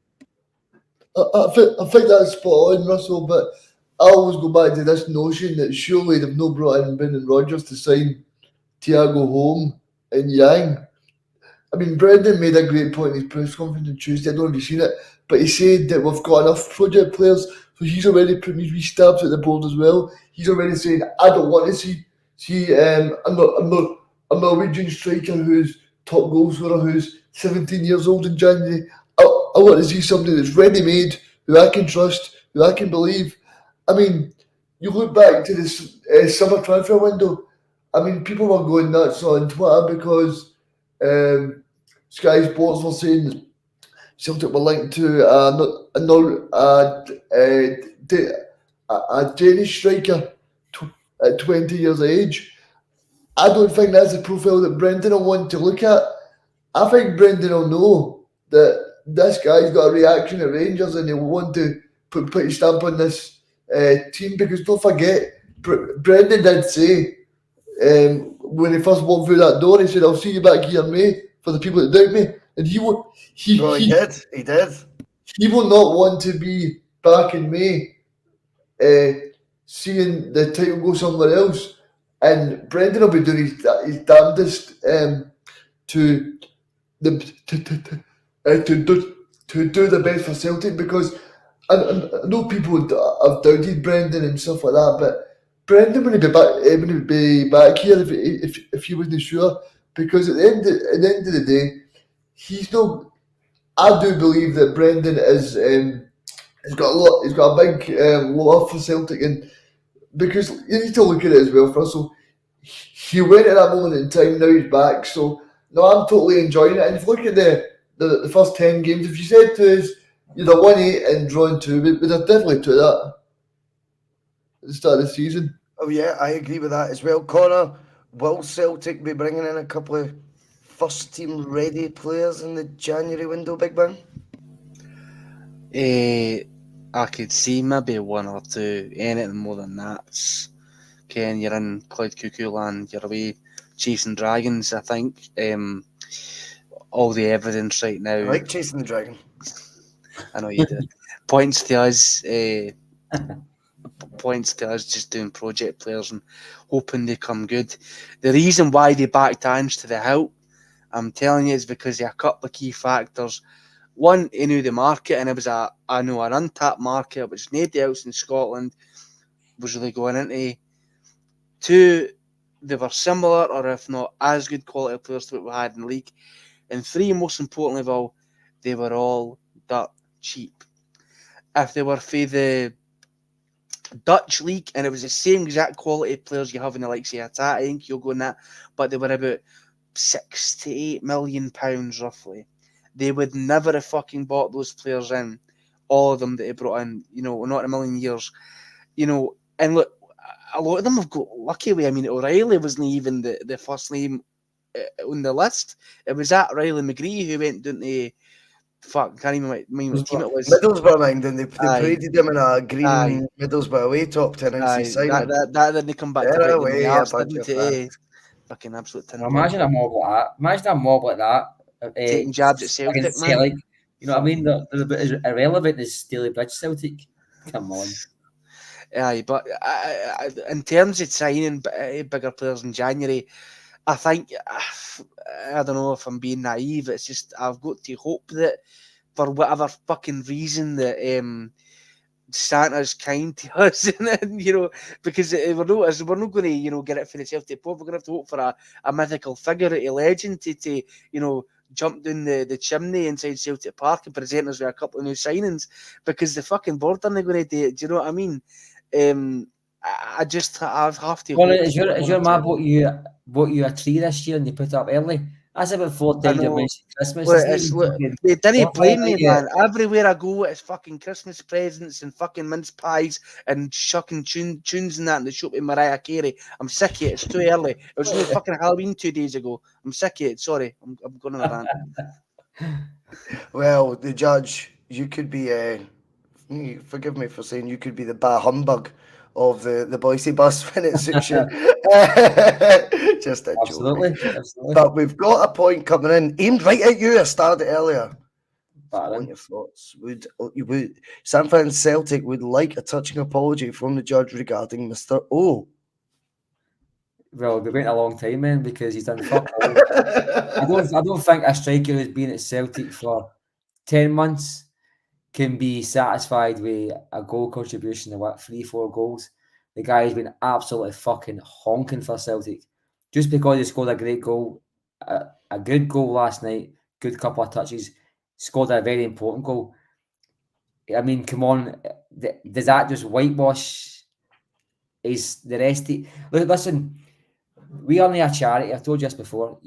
I think that's spot on, Russell, but I always go back to this notion that surely they've not brought in Brendan Rodgers to sign Thiago Holm and Yang. I mean, Brendan made a great point in his press conference on Tuesday. I don't know if you've seen it, but he said that we've got enough project players, so he's already putting his wee stabs at the board as well. He's already saying, I don't want to see a Norwegian striker who's top goal scorer who's 17 years old in January. I want to see somebody that's ready-made, who I can trust, who I can believe. I mean, you look back to this summer transfer window. I mean, people were going nuts on Twitter because Sky Sports were saying that Celtic were linked to a Danish striker at 20 years of age. I don't think that's the profile that Brendan will want to look at. I think Brendan will know that this guy's got a reaction at Rangers and he'll want to put his stamp on this team, because don't forget, Brendan did say when he first walked through that door, he said, I'll see you back here in May for the people that doubt me. And he did. He will not want to be back in May seeing the title go somewhere else. And Brendan will be doing his damnedest to do the best for Celtic, because I know people have doubted Brendan and stuff like that, but Brendan wouldn't be back here if he wasn't sure, because at the end of the day, he's no. I do believe that Brendan is he's got a big love for Celtic, and because you need to look at it as well, Russell. He went at that moment in time. Now he's back, so no, I'm totally enjoying it. And if you look at the first 10 games, if you said to us you'd have won 8 and drawn 2, we'd have definitely took that at the start of the season. Oh yeah, I agree with that as well, Connor. will Celtic be bringing in a couple of first team ready players in the January window, Big Ben? I could see maybe one or two. Anything more than that, Ken, you're in Clyde Cuckoo land. You're away chasing dragons. I think all the evidence right now. I like chasing the dragon. I know you do. Points to us. Points to us just doing project players and hoping they come good. The reason why they backed Ange to the hilt, I'm telling you, is because of a couple of key factors. One, he knew the market, and it was an untapped market, which nobody else in Scotland was really going into. Two, they were similar, or if not as good quality players to what we had in the league. And three, most importantly of all, they were all dirt cheap. If they were for the Dutch league and it was the same exact quality of players you have in the likes of Atata and Kyogo and that, but they were about £6 to £8 million roughly, they would never have fucking bought those players in, all of them that they brought in, not in a million years, and look, a lot of them have got lucky with. I mean, O'Reilly wasn't even the first name on the list. It was that Riley McGree who went down to can't even mind what team it was. Middlesbrough, mind, and they paraded him in a green Middlesbrough away top 10 ounces signing. That didn't come back to bite them in the arse, didn't it? Fucking absolute tin. Imagine a mob like that. Imagine a mob like that. Taking jabs at Celtic, man. Celtic. You know what I mean? They're a bit as irrelevant as Stalybridge Celtic. Come on. Aye, but in terms of signing bigger players in January, I think, I don't know if I'm being naive, it's just I've got to hope that for whatever fucking reason that Santa's kind to us, and because we're not going to get it for the Celtic P.O.V. We're going to have to hope for a mythical figure, a legend to jump down the chimney inside Celtic Park and present us with a couple of new signings, because the fucking board aren't going to do it. Do you know what I mean? I have to. Well, is your map what you a tree this year and you put it up early? That's about 4 times you mentioned Christmas. They didn't blame me, man. Everywhere I go, it's fucking Christmas presents and fucking mince pies and shucking tunes and that in the shop with Mariah Carey. I'm sick of it. It's too early. It was only fucking Halloween 2 days ago. I'm sick of it. Sorry, I'm going on a rant. Well, the judge, you could be forgive me for saying you could be the bah humbug of the Boise bus when it suits you. Just a Absolutely. But we've got a point coming in, aimed right at you. I started earlier. On your thoughts, would San Fran Celtic would like a touching apology from the judge regarding Mr. O? Well, they've waited a long time, man, because he's done fuck all. I don't think a striker who's been at Celtic for 10 months can be satisfied with a goal contribution of 3-4 goals. The guy has been absolutely fucking honking for Celtic. Just because he scored a great goal, a good goal last night, good couple of touches, scored a very important goal. I mean, come on, does that just whitewash is the rest? Look, listen, we are only a charity. I've told you this before.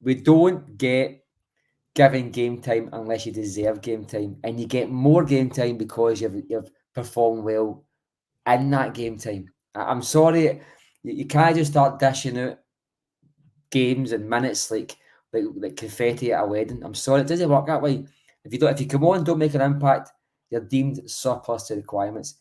We don't get given game time unless you deserve game time, and you get more game time because you've performed well in that game time. I'm sorry, you can't just start dishing out games and minutes like confetti at a wedding. I'm sorry, it doesn't work that way. If you come on and don't make an impact, you're deemed surplus to requirements.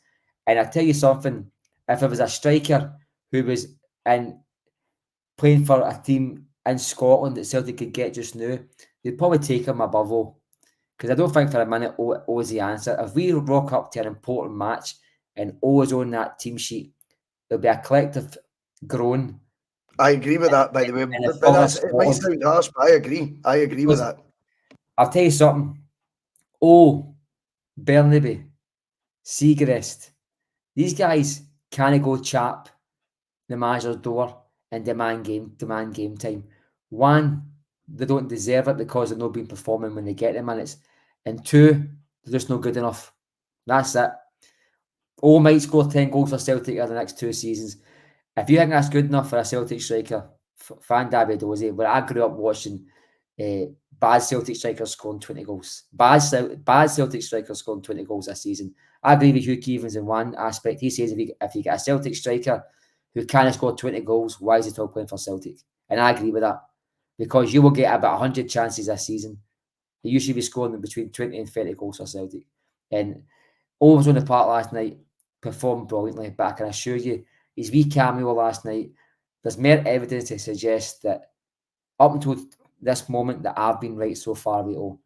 And I tell you something, if it was a striker who was playing for a team in Scotland that Celtic could get just now, they'd probably take him above O. Because I don't think for a minute O is the answer. If we rock up to an important match and O is on that team sheet, there'll be a collective groan. I agree with that, by the way. It might sound harsh, but I agree with that. I'll tell you something. O, Bernaby, Seagrist, these guys can't go chap the manager's door and demand game time. One, they don't deserve it because they've not been performing when they get the minutes. And two, they're just not good enough. That's it. O might score 10 goals for Celtic in the next 2 seasons. If you think that's good enough for a Celtic striker, fan Davidosi, where I grew up watching bad Celtic strikers scoring 20 goals. Bad Celtic strikers scoring 20 goals this season. I agree with Hugh Keevins in one aspect. He says if you get a Celtic striker who can't score 20 goals, why is he still playing for Celtic? And I agree with that. Because you will get about 100 chances this season. You should be scoring between 20 and 30 goals for Celtic. And Owen's on the park last night, performed brilliantly, but I can assure you, his wee cameo last night, there's more evidence to suggest that up until this moment that I've been right so far with all.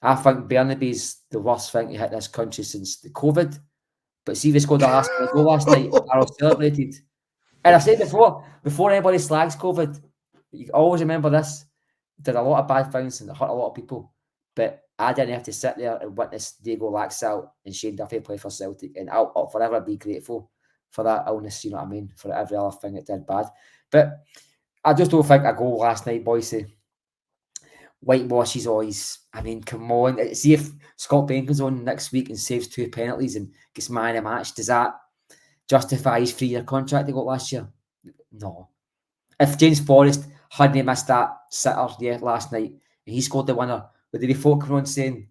I think Burnaby's the worst thing to hit this country since the COVID. But see, they scored that goal last night. Arrow celebrated. And I said before anybody slags COVID, you always remember this. Did a lot of bad things and it hurt a lot of people. But I didn't have to sit there and witness Diego Laxalt and Shane Duffy play for Celtic. And I'll forever be grateful for that illness, you know what I mean? For every other thing it did bad. But I just don't think a goal last night, boys, whitewashes always. I mean, come on. See if Scott Bain comes on next week and saves 2 penalties and gets man of the match. Does that justify his 3-year contract he got last year? No. If James Forrest hadn't missed that sitter last night and he scored the winner, would there be folk coming on saying,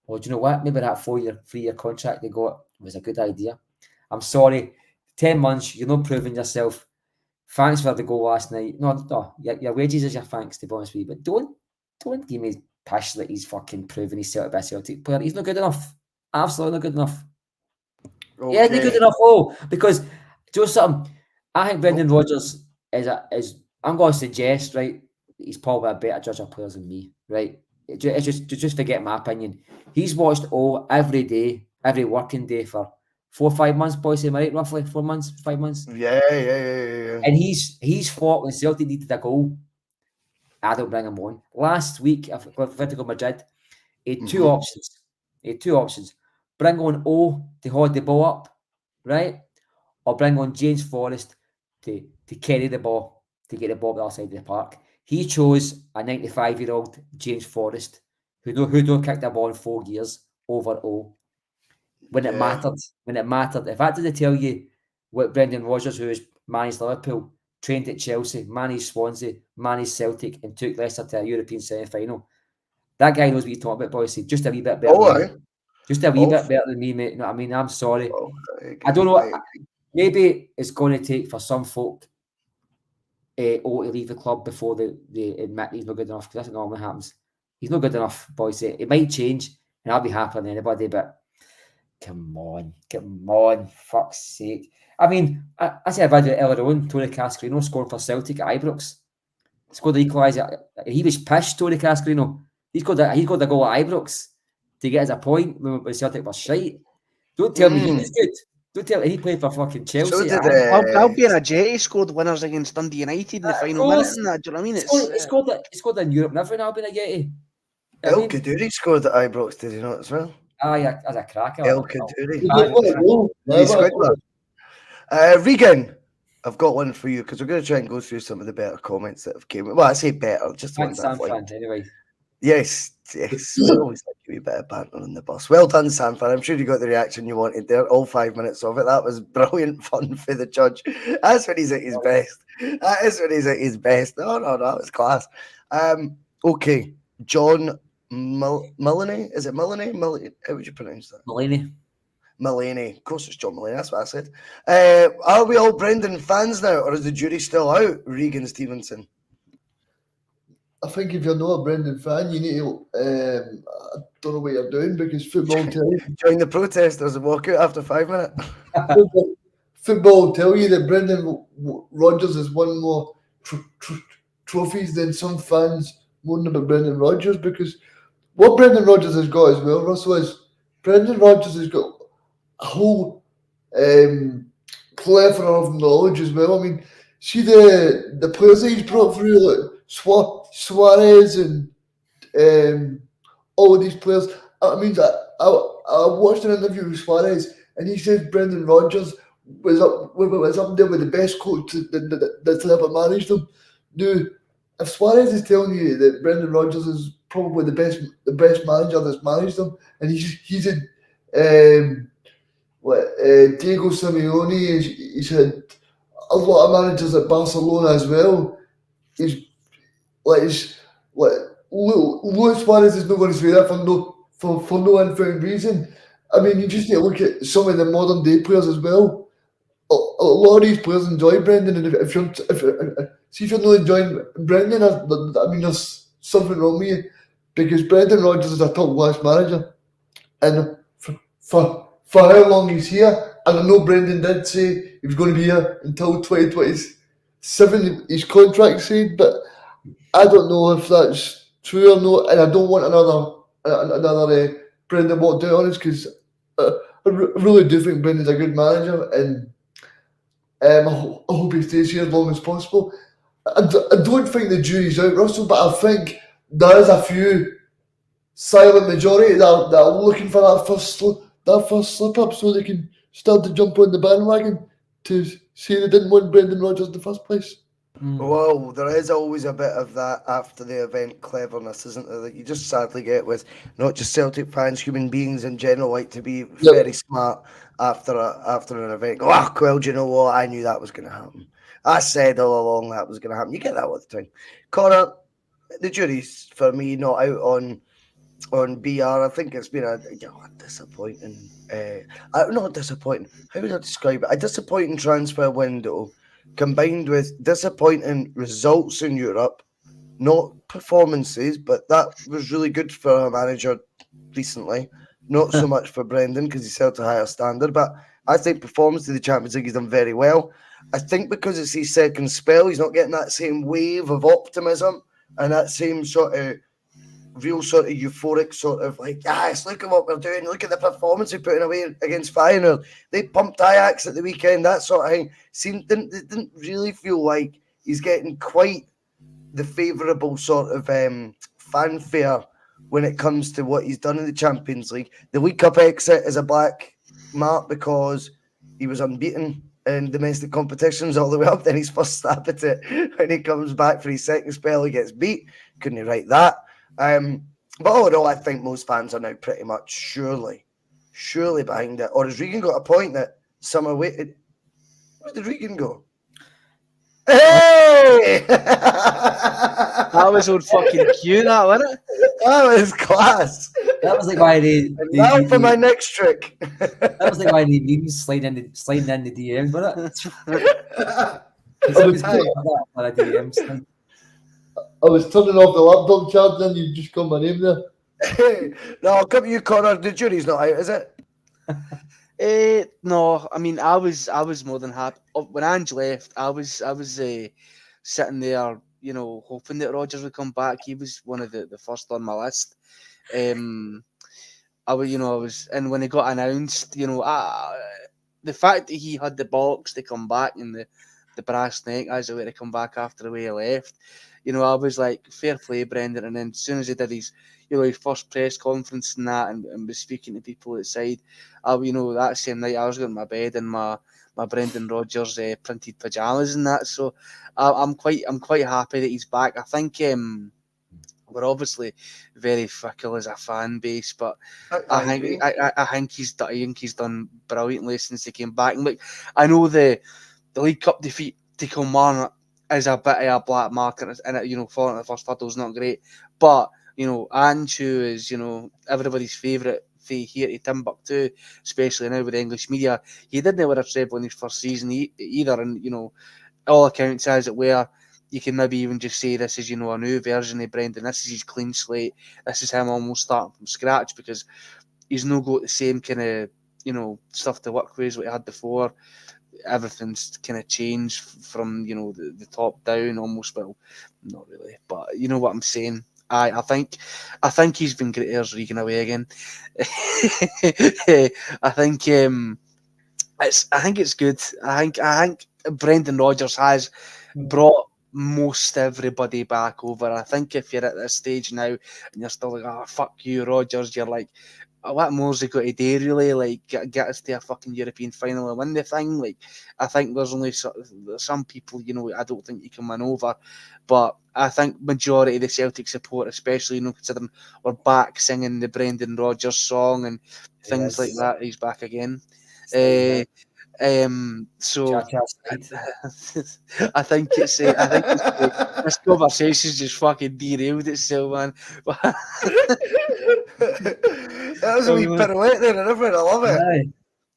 "Oh, do you know what? Maybe that 3-year contract they got was a good idea." I'm sorry. 10 months, you're not proving yourself. Thanks for the goal last night. No, your wages is your thanks, to be honest with you. But don't give me pish that he's fucking proving he's Celtic best Celtic player. He's not good enough. Absolutely not good enough. Okay. Yeah, he's good enough. Because do something. I think Brendan Rodgers is. I'm going to suggest, right? He's probably a better judge of players than me, right? It's just forget my opinion. He's watched every day, every working day for 4 or 5 months, boys. Am I right? Roughly 4 months, 5 months. Yeah. And he's fought when Celtic needed a goal. I don't bring him on. Last week, Atletico Madrid, he had two options. Bring on O to hold the ball up, right? Or bring on James Forrest to carry the ball, to get the ball to the other side of the park. He chose a 95-year-old James Forrest who don't kick the ball in 4 years over O. When it mattered. If that doesn't tell you what Brendan Rodgers, who has managed Liverpool, trained at Chelsea, managed Swansea, managed Celtic, and took Leicester to a European semi-final, that guy knows what he's talking about, boys. Just a wee bit better than me. Just a wee bit better than me, mate. You know what I mean? I'm sorry. I don't know. Maybe it's going to take for some folk to leave the club before they admit he's not good enough, because that's what normally happens. He's not good enough, boys. It might change, and I'll be happy than anybody, but come on, fuck's sake. I mean, I said about it earlier on, Tony Cascarino scored for Celtic at Ibrox. Scored the equaliser. He was pissed, Tony Cascarino. He scored a goal at Ibrox to get us a point when Celtic was shite. Don't tell me he was good. Don't tell me he played for fucking Chelsea. Albion he scored winners against Dundee United in the final minute. And that, do you know what I mean? He scored in Europe, never in Albion Ageti. El Kaduri scored at Ibrox, did he not as well? Yeah, as a cracker. El Kaduri. Regan, I've got one for you because we're going to try and go through some of the better comments that have came. Well, I say better, just the ones I've liked. Anyway. Yes. We always like a wee bit of banter on the bus. Well done, Sanford. I'm sure you got the reaction you wanted there. All 5 minutes of it. That was brilliant fun for the judge. That's when he's at his best. That is when he's at his best. No, that was class. Okay, John Mullany. Is it Mullany? How would you pronounce that? Mullany. Of course, it's John Mullany. That's what I said. Are we all Brendan fans now, or is the jury still out? Regan Stevenson. I think if you're not a Brendan fan, you need to. I don't know what you're doing, because football tell you. Join the protesters and walk out after 5 minutes. Football tell you that Brendan Rodgers has won more trophies than some fans moaning about Brendan Rodgers, because what Brendan Rodgers has got as well, Russell, is Brendan Rodgers has got a whole plethora of knowledge as well. I mean, see the players that he's brought through, like Suarez and all of these players. I mean, I watched an interview with Suarez, and he said Brendan Rodgers was up there with the best coach that's ever managed them. Now, if Suarez is telling you that Brendan Rodgers is probably the best manager that's managed them, and he's in Diego Simeone, he's had a lot of managers at Barcelona as well. Luis Suarez is not going to say that for no unfound reason. I mean, you just need to look at some of the modern day players as well. a lot of these players enjoy Brendan, and if you're not enjoying Brendan, I mean, there's something wrong with you, because Brendan Rodgers is a top-class manager, and for how long he's here, and I know Brendan did say he was going to be here until 2027, his contract said, but I don't know if that's true or not, and I don't want another Brendan walked out on us, because I really do think Brendan's a good manager, and I hope he stays here as long as possible. I don't think the jury's out, Russell, but I think there is a few silent majority that are looking for that first slip up, so they can start to jump on the bandwagon to say they didn't want Brendan Rodgers in the first place. Well, there is always a bit of that after the event cleverness, isn't there? That you just sadly get with not just Celtic fans, human beings in general like to be very smart after an event. Go, well, do you know what? I knew that was going to happen. I said all along that was going to happen. You get that all the time. Connor, the jury's for me not out on BR. I think it's been a disappointing. Not disappointing. How would I describe it? A disappointing transfer window, combined with disappointing results in Europe, not performances, but that was really good for a manager recently. Not so much for Brendan because he's held to a higher standard, but I think performance in the Champions League he's done very well. I think because it's his second spell, he's not getting that same wave of optimism and that same sort of real sort of euphoric sort of like, yes, look at what we're doing. Look at the performance we're putting away against Feyenoord. They pumped Ajax at the weekend, that sort of thing. Didn't really feel like he's getting quite the favourable sort of fanfare when it comes to what he's done in the Champions League. The League Cup exit is a black mark because he was unbeaten in domestic competitions all the way up. Then his first stab at it when he comes back for his second spell, he gets beat. Couldn't he write that? But all in all, I think most fans are now pretty much surely behind it. Or has Regan got a point that some are waiting? Where did Regan go? Hey! That was on fucking cue, that, wasn't it? That was class. That was like why Now for my next trick. That was like why the memes sliding in the DMs, wasn't it? I was turning off the laptop charger and you just got my name there. No, I'll come to you, Connor. The jury's not out, is it? No, I mean, I was more than happy. When Ange left, I was sitting there, you know, hoping that Rodgers would come back. He was one of the first on my list. And when he got announced, you know, the fact that he had the box to come back and the brass neck as a way to come back after the way he left, you know, I was like, fair play, Brendan. And then as soon as he did his first press conference and that, and was speaking to people outside, that same night I was going to my bed in my Brendan Rodgers printed pajamas and that. So I'm quite happy that he's back. I think we're obviously very fickle as a fan base, but I think he's done brilliantly since he came back. And look, I know the League Cup defeat to Kilmarnock is a bit of a black mark, and it, falling at the first hurdle is not great. But Ange, who is everybody's favourite here to Timbuktu, especially now with the English media, he didn't win a treble in his first season either, and all accounts as it were. You can maybe even just say this is, a new version of Brendan. This is his clean slate. This is him almost starting from scratch because he's not got the same kind of, stuff to work with as what he had before. Everything's kind of changed from, the top down almost. Well, not really, but you know what I'm saying. I think he's been great as Regan away again. I think it's good. I think Brendan Rodgers has brought most everybody back over. I think if you're at this stage now and you're still like, fuck you, Rodgers, you're like, what more's he got to do, really? Like, get us to a fucking European final and win the thing? Like, I think there's only some people, I don't think you can win over. But I think majority of the Celtic support, especially, considering we're back singing the Brendan Rodgers song and things like that, he's back again. So I think it's this conversation's just fucking derailed itself, man. That was a wee pirouette there and everything. I love it.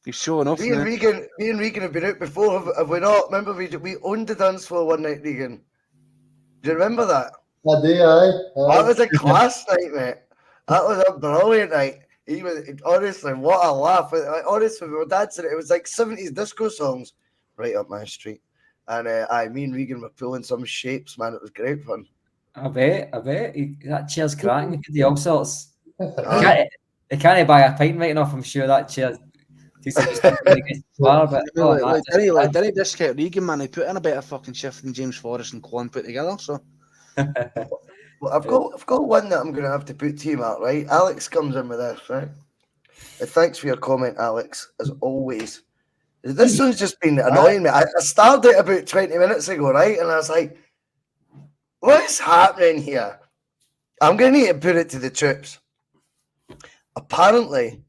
He's showing off Me and now. Regan have been out before, have we not? Remember we owned the dance floor one night, Regan. Do you remember that? I do, aye. That was a class night, mate. That was a brilliant night. Honestly, what a laugh. Honestly, we were dancing. It was like 70s disco songs right up my street. And me and Regan were pulling some shapes, man. It was great fun. I bet. That chair's cracking. You could do all sorts. Aye. They can't buy a pint right enough, I'm sure that chair takes a bar, but Didn't discount Regan, man. He put in a better fucking shift than James Forrest and Quan put together. So Well, I've got one that I'm going to have to put to you, Mark, right? Alex comes in with this, right? Thanks for your comment, Alex, as always. This one's just been annoying me. I started it about 20 minutes ago, right? And I was like, what's happening here? I'm going to need to put it to the troops. Apparently,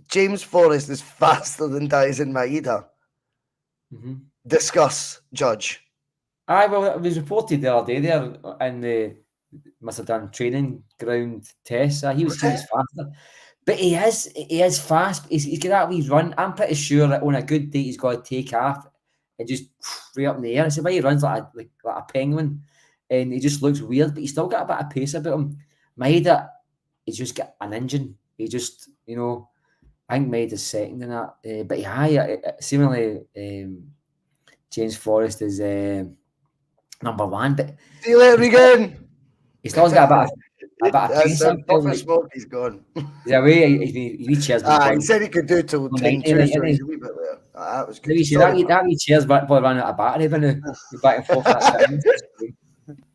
James Forrest is faster than Daisen Maeda. Mm-hmm. Discuss, Judge. Aye, well, it was reported the other day there in the must have done training ground tests. He was faster. But he is fast. He's got that wee run. I'm pretty sure that on a good day he's got to take off and just way up in the air. I said, why he runs like a penguin, and he just looks weird, but he's still got a bit of pace about him. Maeda, he's just got an engine. He just, I think Maeda's second in that. But yeah, seemingly James Forrest is number one. But see you later, Regan. He's still got a bit of pace. Like, smoke, he's gone. Yeah, he cheers. He said he could do it till 10 Tuesday, so he's a wee bit later. That was good. That wee cheers back boy ran out of battery when he back and forth.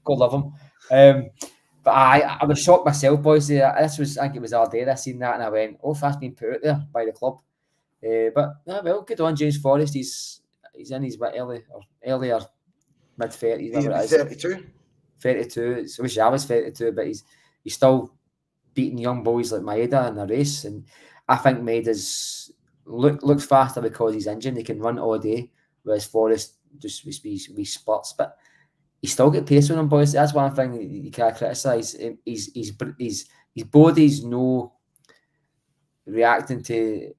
God love him. But I was shocked myself, boys. I think it was our day I seen that and I went, fast being put out there by the club. But well, good on James Forrest. He's in his earlier mid 30s. He's 32. 32. So I wish I was 32, but he's still beating young boys like Maeda in a race. And I think Maeda's looks faster because he's injured. He can run all day, whereas Forrest just we spots. But he's still got pace on him, boys. That's one thing you can't criticise. His body's no reacting to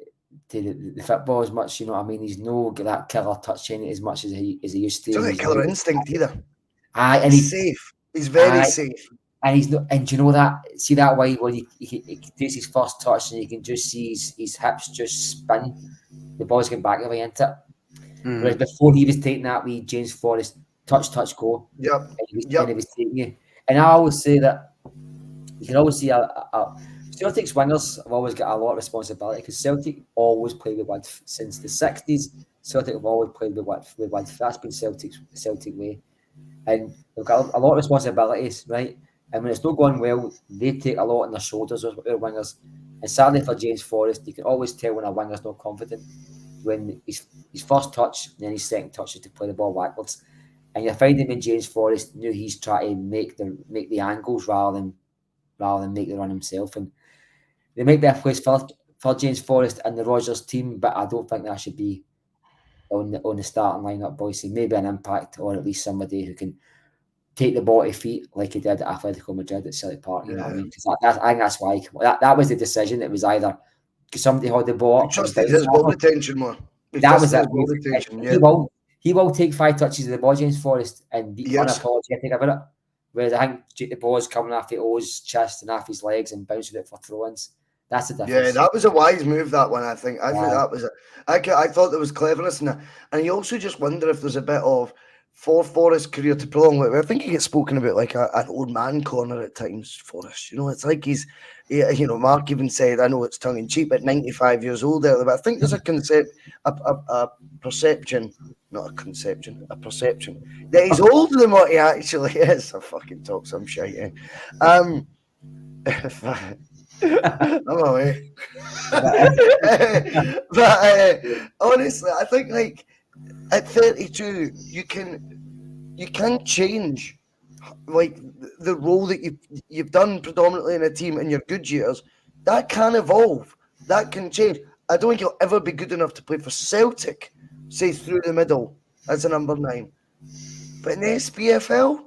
the football as much. You know what I mean? He's no got that killer touch in it as much as he used to. He's not got killer instinct either. And he's safe. He's very safe. And he's not. And do you know that? See that way when he takes his first touch and you can just see his hips just spin. The ball's getting back away into it. Whereas before he was taking that wee James Forrest touch, go. Yep. And he was taking you. And I always say that you can always see Celtic's wingers have always got a lot of responsibility because Celtic always play with width since the 60s. Celtic have always played with width. That's been Celtic way. And they've got a lot of responsibilities, right? And when it's not going well, they take a lot on their shoulders with their wingers. And sadly for James Forrest, you can always tell when a winger's not confident when his first touch and then his second touch is to play the ball backwards. And you're finding when James Forrest knew he's trying to make the angles rather than make the run himself. And they make their place for James Forrest and the Rodgers team, but I don't think that should be on the starting lineup, boys. So maybe an impact or at least somebody who can take the ball to feet like he did at Atletico Madrid at Celtic Park. You know what I mean? I think that's why that was the decision. It was either because somebody had the ball. He trusted his ball retention more. That was it. He will take 5 touches of the ball, James Forrest, and be unapologetic about it. Whereas I think the ball's coming off his chest and off his legs and bouncing it for throw-ins. That's the difference. Yeah, that was a wise move, that one, I think. I think that was I thought there was cleverness in that. And you also just wonder if there's a bit of, for Forrest's career to prolong. I think he gets spoken about like an old man corner at times, Forrest. It's like he's, Mark even said, I know it's tongue-in-cheek, but 95 years old there. But I think there's a perception, not a conception, a perception, that he's older than what he actually is. I fucking talk some shit, I'm away. But honestly, I think like at 32, you can change like the role that you've done predominantly in a team in your good years. That can evolve. That can change. I don't think you'll ever be good enough to play for Celtic, say through the middle as a number 9. But in the SPFL,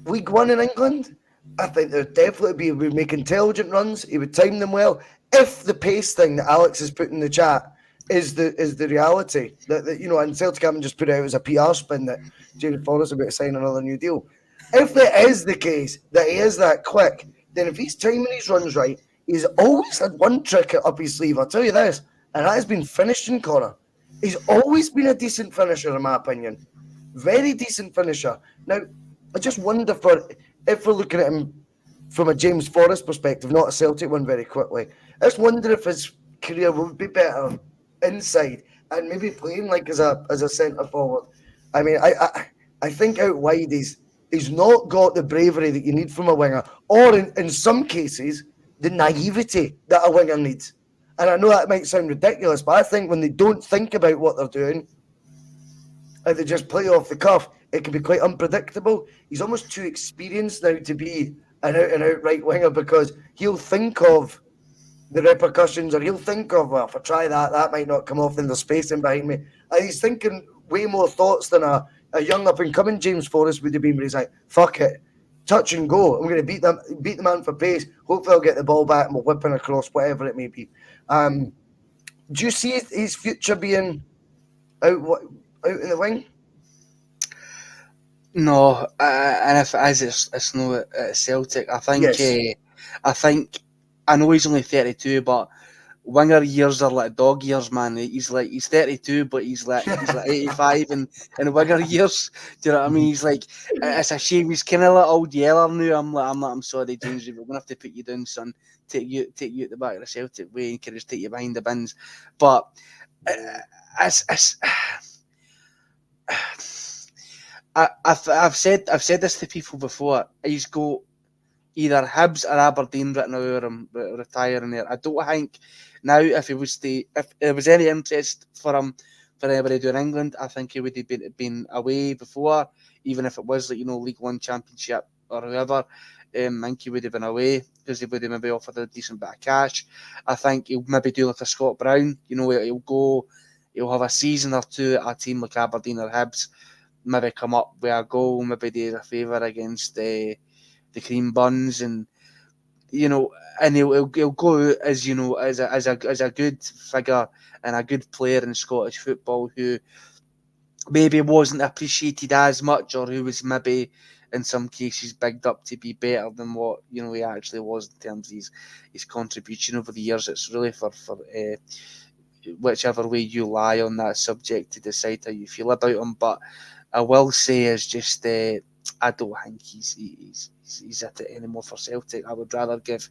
League One in England, I think there'd definitely would make intelligent runs. He would time them well. If the pace thing that Alex has put in the chat is the reality that you know, and Celtic haven't just put it out as a PR spin that James Forrest is about to sign another new deal. If it is the case that he is that quick, then if he's timing his runs right, he's always had one trick up his sleeve. I'll tell you this, and that has been finishing corner. He's always been a decent finisher, in my opinion. Very decent finisher. Now, I just wonder if we're looking at him from a James Forrest perspective, not a Celtic one, very quickly. I just wonder if his career would be better inside and maybe playing like as a centre forward. I mean, I think out wide he's not got the bravery that you need from a winger, or in some cases the naivety that a winger needs. And I know that might sound ridiculous, but I think when they don't think about what they're doing and they just play off the cuff, it can be quite unpredictable. He's almost too experienced now to be an out-and-out right winger, because he'll think of the repercussions, or he'll think of, well, if I try that might not come off, then there's spacing behind me. And he's thinking way more thoughts than a young up-and-coming James Forrest would have been, where he's like, fuck it, touch and go. I'm going to beat the man for pace. Hopefully I'll get the ball back and we'll whip him across, whatever it may be. Do you see his future being out in the wing? No, and if it is, it's no at Celtic. I think. Yes. I know he's only 32, but winger years are like dog years, man. He's 32, but he's like 85 in winger years. Do you know what I mean? He's like, it's a shame. He's kind of like old Yeller now. I'm sorry, James. We're gonna have to put you down, son. Take you at the back of the Celtic way and kind of take you behind the bins. But I've said this to people before. He's got either Hibs or Aberdeen written over him retiring there. I don't think now if there was any interest for him for anybody doing England, I think he would have been away before, even if it was like, you know, League One Championship or whoever. I think he would have been away because he would have maybe offered a decent bit of cash. I think he'll maybe do like a Scott Brown. You know, he'll have a season or two at a team like Aberdeen or Hibs, maybe come up with a goal, maybe do a favour against the cream buns, and you know, and he'll go out as, you know, as a good figure and a good player in Scottish football who maybe wasn't appreciated as much, or who was maybe in some cases bigged up to be better than what, you know, he actually was in terms of his contribution over the years. It's really for whichever way you lie on that subject to decide how you feel about him. But I will say is just I don't think he's at it anymore for Celtic. I would rather give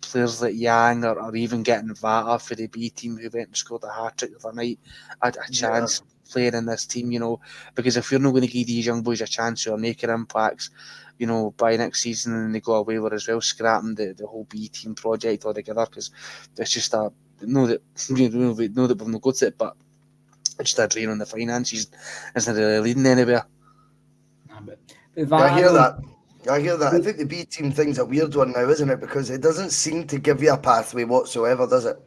players like Yang or even getting Vata for the B team, who went and scored a hat-trick the other night, a chance playing in this team, you know, because if you're not going to give these young boys a chance who are making impacts, you know, by next season and they go away, we're as well scrapping the whole B team project altogether, because it's just we've not got it, but it's just a drain on the finances. Isn't really leading anywhere. I hear that. I think the B team thing's a weird one now, isn't it? Because it doesn't seem to give you a pathway whatsoever, does it?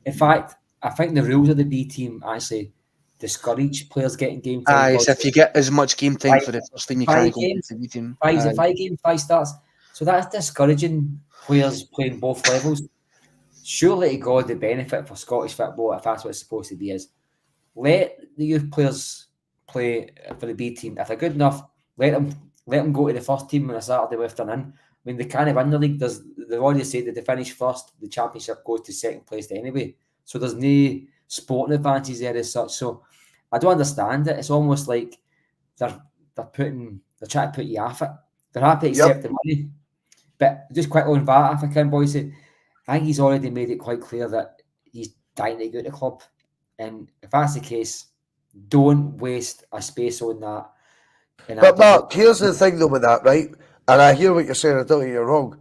In fact, I think the rules of the B team actually discourage players getting game time. So if you get as much game time for the first team, you can't go to the B team. 5 starts. So that's discouraging players playing both levels. Surely to God, the benefit for Scottish football, if that's what it's supposed to be, is let the youth players play for the B team. If they're good enough, let them go to the first team on a Saturday afternoon. I mean, they can't win the league. They've already said that they finish first, the championship goes to second place anyway. So there's no sporting advantages there as such. So I don't understand it. It's almost like they're trying to put you off it. They're happy to accept the money. But just quickly on that, if I can, boys, I think he's already made it quite clear that he's dying to go to the club. And if that's the case, don't waste a space on that. But Mark, here's the thing though with that, right? And I hear what you're saying, I don't think you're wrong.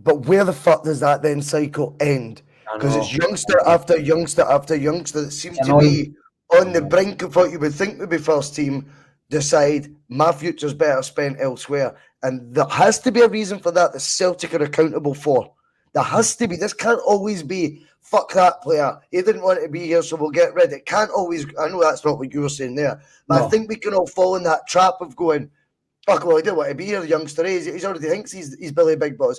But where the fuck does that then cycle end? Because it's youngster after youngster after youngster that seems to be on the brink of what you would think would be first team, decide my future's better spent elsewhere. And there has to be a reason for that Celtic are accountable for. There has to be. This can't always be, fuck that player. He didn't want to be here, so we'll get rid. It can't always, I know that's not what you were saying there, but I think we can all fall in that trap of going, fuck, well, he didn't want to be here, the youngster. He already thinks he's Billy Big Boss.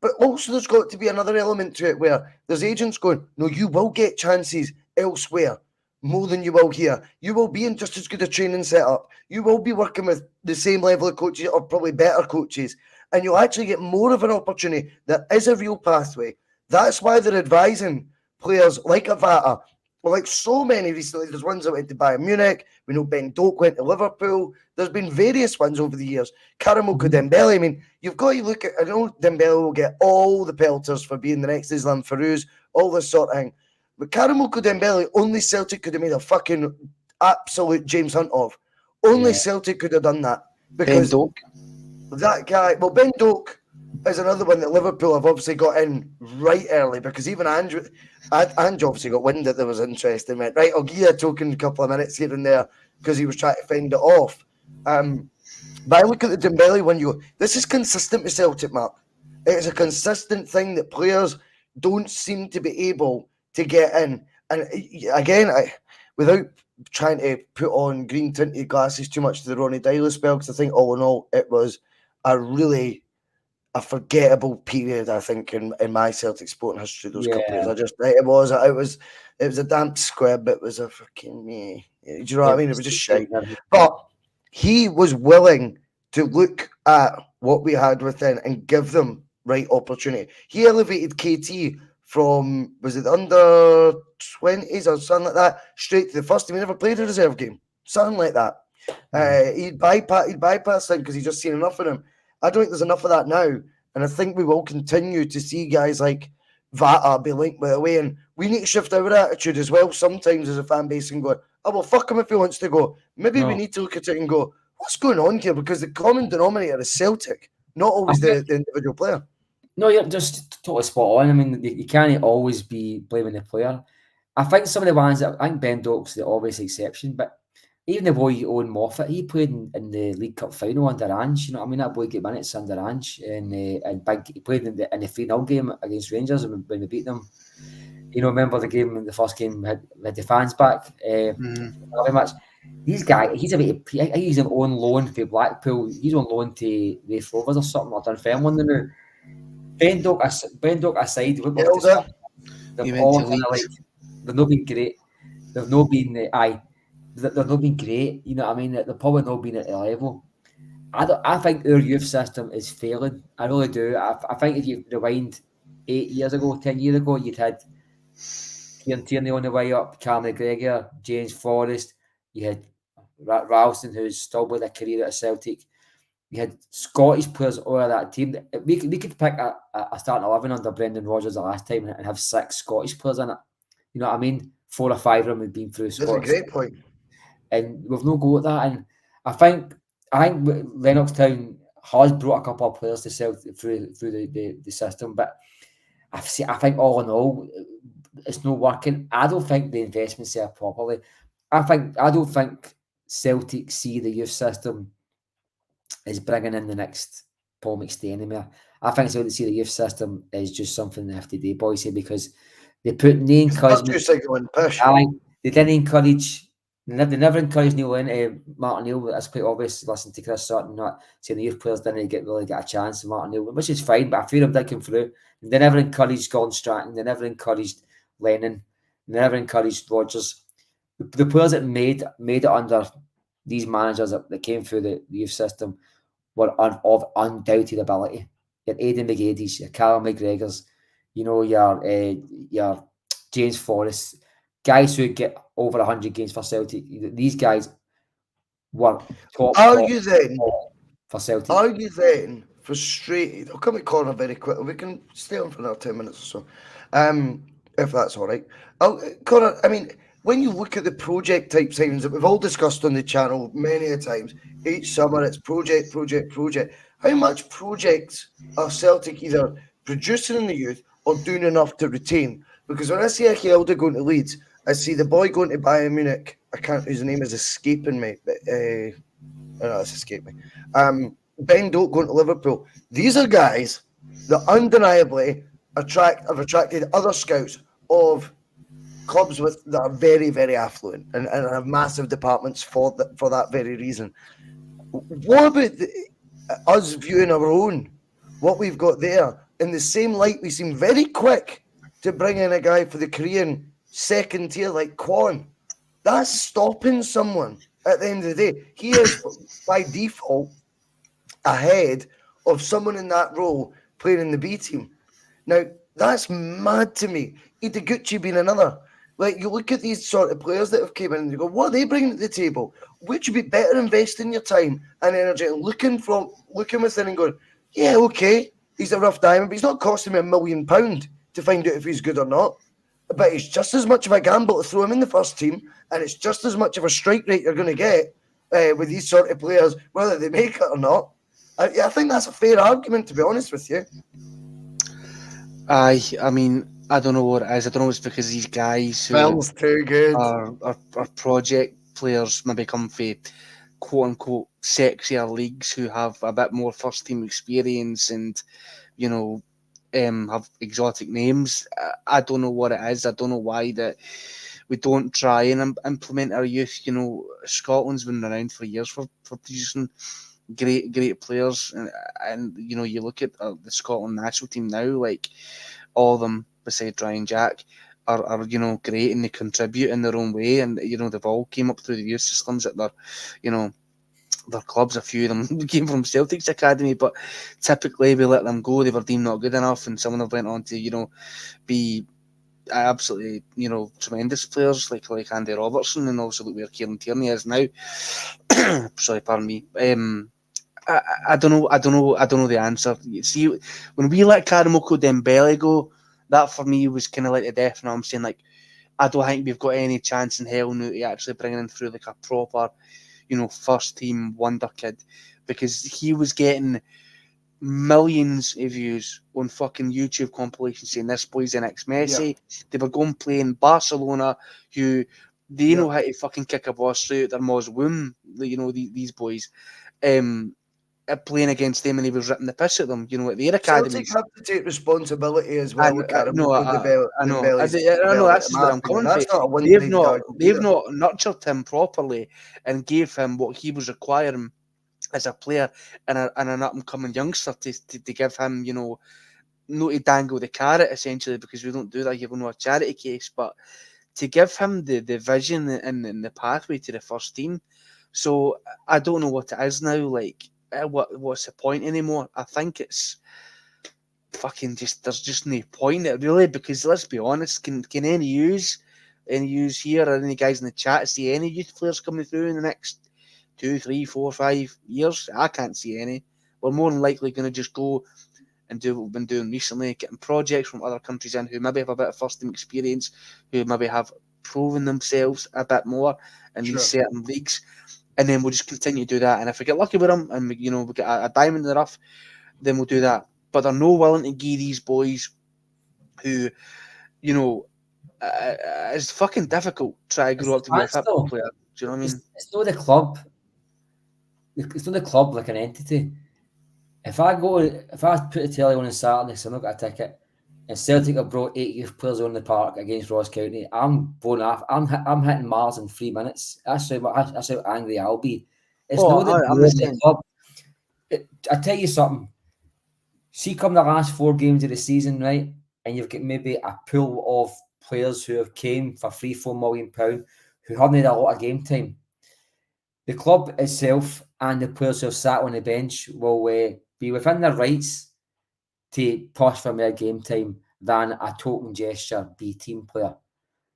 But also there's got to be another element to it where there's agents going, no, you will get chances elsewhere more than you will here. You will be in just as good a training setup. You will be working with the same level of coaches or probably better coaches. And you'll actually get more of an opportunity. There is a real pathway. That's why they're advising players like Avata, well, like so many recently. There's ones that went to Bayern Munich. We know Ben Doak went to Liverpool. There's been various ones over the years. Karamoko Dembele. I mean, you've got to look at, I know Dembele will get all the pelters for being the next Islam Farouz, all this sort of thing. But Karamoko Dembele, only Celtic could have made a fucking absolute James Hunt of. Only Celtic could have done that. Because Ben Doak. that guy, well, Ben Doak is another one that Liverpool have obviously got in right early, because even Ange obviously got wind that there was interest in it. Right, I'll give you a token, a couple of minutes here and there, because he was trying to fend it off. But I look at the Dembele one, you go, this is consistent with Celtic, Mark. It's a consistent thing that players don't seem to be able to get in. And again, without trying to put on green tinted glasses too much to the Ronnie Dyler spell, because I think all in all it was a forgettable period, I think, in my Celtic sporting history. Those couple of years, it was a damp squib. It was a fucking me. Do you know what I mean? It was just shite. But he was willing to look at what we had within and give them right opportunity. He elevated KT from, was it under 20s or something like that, straight to the first team. He never played a reserve game, something like that. He'd bypass him because he'd just seen enough of him. I don't think there's enough of that now, and I think we will continue to see guys like Vata be linked with away, and we need to shift our attitude as well sometimes as a fan base and go, oh, well, fuck him if he wants to go. Maybe we need to look at it and go, what's going on here? Because the common denominator is Celtic, not always the individual player. No, you're just totally spot on. I mean, you can't always be blaming the player. I think some of the ones I think Ben Doak's the obvious exception, but even the boy Owen Moffat, he played in the League Cup final under Ange. You know what I mean? That boy got minutes under Ange, and he played in the 3-0 game against Rangers when we beat them. You know, remember the first game we had the fans back. Very much. These guys, he's on loan for Blackpool. He's on loan to Raith Rovers or something, or Dunfermline now. Ben Doak aside, they've not been great. They've not been great. You know what I mean? They've probably not been at the level. I think our youth system is failing. I really do. I think if you rewind 10 years ago, you'd had Kieran Tierney on the way up, Cam McGregor, James Forrest. You had Ralston, who's still with a career at Celtic. We had Scottish players all of that team. We could pick a starting 11 under Brendan Rodgers the last time and have 6 Scottish players in it. You know what I mean? 4 or 5 of them had been through Scotland. That's a great point. And we've no go at that. And I think Lennoxtown has brought a couple of players to Celtic through the system, but I think all in all, it's not working. I don't think the investment's there properly. I don't think Celtic see the youth system is bringing in the next Paul McStay anymore. I think Celtic see the youth system is just something they have to do, boys, because they put no encouragement. They didn't encourage. They never encouraged Neil Martin Neil. That's quite obvious. Listen to Chris Sutton, not saying the youth players didn't really get a chance. Martin Neil, which is fine, but I feel him did come through. They never encouraged Gordon Stratton. They never encouraged Lennon. They never encouraged Rodgers. The players that made it under these managers that came through the youth system were of undoubted ability. Your Aidan McGady's, your Callum McGregor's, you know, your James Forrest, guys who get over 100 games for Celtic. These guys were top. Are you then for Celtic? Are you then frustrated? I'll come at corner very quickly. We can stay on for another 10 minutes or so, if that's all right. Connor, I mean, when you look at the project type signings that we've all discussed on the channel many a times, each summer it's project. How much projects are Celtic either producing in the youth or doing enough to retain? Because when I see a Helder going to Leeds, I see the boy going to Bayern Munich. His name is escaping me, but it's escaped me. Ben Doak going to Liverpool. These are guys that undeniably have attracted other scouts of clubs that are very, very affluent and have massive departments for that very reason. What about us viewing our own? What we've got there in the same light, we seem very quick to bring in a guy for the Korean second tier like Kwon. That's stopping someone at the end of the day. He is, by default, ahead of someone in that role playing in the B team. Now, that's mad to me. Itaguchi being another. Like, you look at these sort of players that have came in and you go, what are they bringing to the table? Would you be better investing your time and energy and looking within and going, yeah, okay, he's a rough diamond, but he's not costing me £1 million to find out if he's good or not. But it's just as much of a gamble to throw him in the first team, and it's just as much of a strike rate you're going to get with these sort of players, whether they make it or not. I think that's a fair argument, to be honest with you. I mean, I don't know what it is. I don't know if it's because these guys who Bell's too good. are project players maybe come from quote unquote sexier leagues who have a bit more first team experience and, you know, have exotic names. I don't know what it is. I don't know why that we don't try and implement our youth. You know, Scotland's been around for years for producing great players, and you know, you look at the Scotland national team now, like all of them besides Ryan Jack are you know, great and they contribute in their own way, and you know, they've all came up through the youth systems at their, you know, their clubs. A few of them came from Celtic's academy, but typically we let them go. They were deemed not good enough, and some of them went on to, you know, be absolutely, you know, tremendous players like Andy Robertson, and also look where Kieran Tierney is now. Sorry, pardon me. I don't know the answer. You see, when we let Karamoko Dembele go, that for me was kind of like the death. And I'm saying, like, I don't think we've got any chance in hell now to actually bring him through like a proper, you know, first team wonder kid, because he was getting millions of views on fucking YouTube compilations saying this boy's the next Messi. Yeah. They were going playing Barcelona, who they know how to fucking kick a ball straight out their mom's womb. You know, these boys. Playing against them, and he was ripping the piss at them, you know, at their academies. Celtic have to take responsibility as well. I know. That's where I'm coming from. They've not nurtured him properly and gave him what he was requiring as a player and an up and coming youngster to give him, you know, not to dangle the carrot essentially, because we don't do that. You know, a charity case, but to give him the vision and the pathway to the first team. So I don't know what it is now. Like, what's the point anymore? I think it's fucking just, there's just no point in it really, because let's be honest, can any use here or any guys in the chat see any youth players coming through in the next 2, 3, 4, 5 years? I can't see any. We're more than likely going to just go and do what we've been doing recently, getting projects from other countries in who maybe have a bit of first team experience, who maybe have proven themselves a bit more in these certain leagues. And then we'll just continue to do that. And if we get lucky with them and, you know, we get a diamond in the rough, then we'll do that. But they're no willing to give these boys who, you know, it's fucking difficult to try to grow up to be a football player. Do you know what I mean? It's not the club. It's not the club like an entity. If I put the telly on Saturday, so I've got a ticket, and Celtic have brought 8 youth players on the park against Ross County, I'm blown off. I'm hitting Mars in 3 minutes. That's how angry I'll be. It's not the club. I tell you something. See, come the last 4 games of the season, right, and you've got maybe a pool of players who have came for £3-4 million who haven't had a lot of game time. The club itself and the players who have sat on the bench will be within their rights to push for more game time than a token gesture B team player.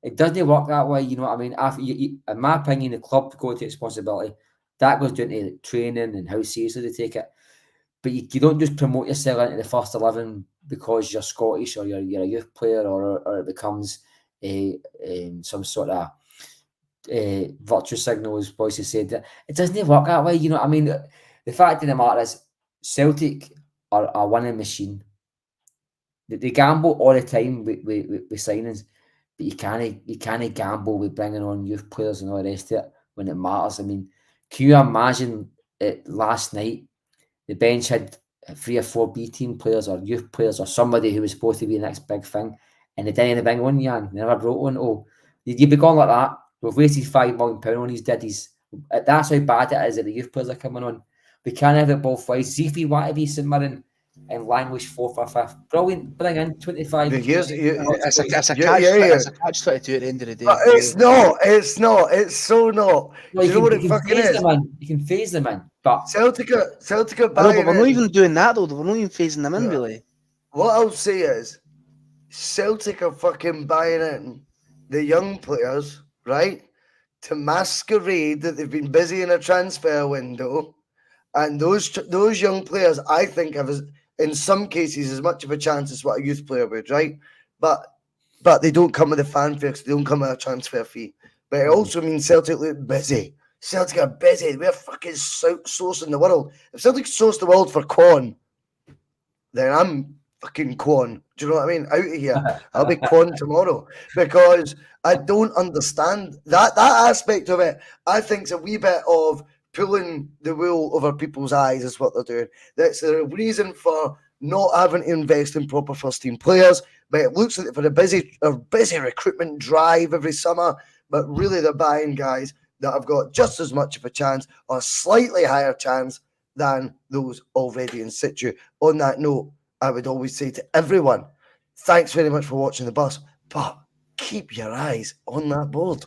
It doesn't work that way, you know what I mean? In my opinion, the club go to responsibility. That goes down to training and how seriously they take it. But you don't just promote yourself into the first 11 because you're Scottish or you're a youth player or it becomes some sort of virtue signal, as Boyce said. It doesn't work that way, you know what I mean? The fact of the matter is, Celtic are a winning machine. They gamble all the time with signings, but you can't gamble with bringing on youth players and all the rest of it when it matters. I mean, can you imagine it last night? The bench had 3 or 4 B team players or youth players or somebody who was supposed to be the next big thing, and they didn't bring one, Jan. They never brought one. Oh, you'd be gone like that. We've wasted £5 million on these diddies. That's how bad it is that the youth players are coming on. We can't have it both ways. See, if we want to be St Mirren and Langlish 4th or 5th. Brilliant. Bring in 25. It's a yeah. catch-22 at the end of the day. But it's not. It's not. It's so not. Well, Do you know what it fucking is? You can phase them in, but Celtic are I know, but buying we're not in. even doing that though. We're not even phasing them in, Yeah. really. What I'll say is, Celtic are fucking buying in the young players, right, to masquerade that they've been busy in a transfer window, and those young players, I think, have in some cases as much of a chance as what a youth player would, right? But they don't come with a fanfare, because they don't come with a transfer fee. But it also means Celtic look busy. Celtic are busy. We're fucking sourcing the world. If Celtic source the world for Quan, then I'm fucking Quan. Do you know what I mean? Out of here. I'll be Quan tomorrow, because I don't understand that aspect of it. I think it's a wee bit of pulling the wool over people's eyes is what they're doing. That's the reason for not having to invest in proper first team players. But it looks like for a busy recruitment drive every summer. But really, they're buying guys that have got just as much of a chance or a slightly higher chance than those already in situ. On that note, I would always say to everyone, thanks very much for watching the bus, but keep your eyes on that board.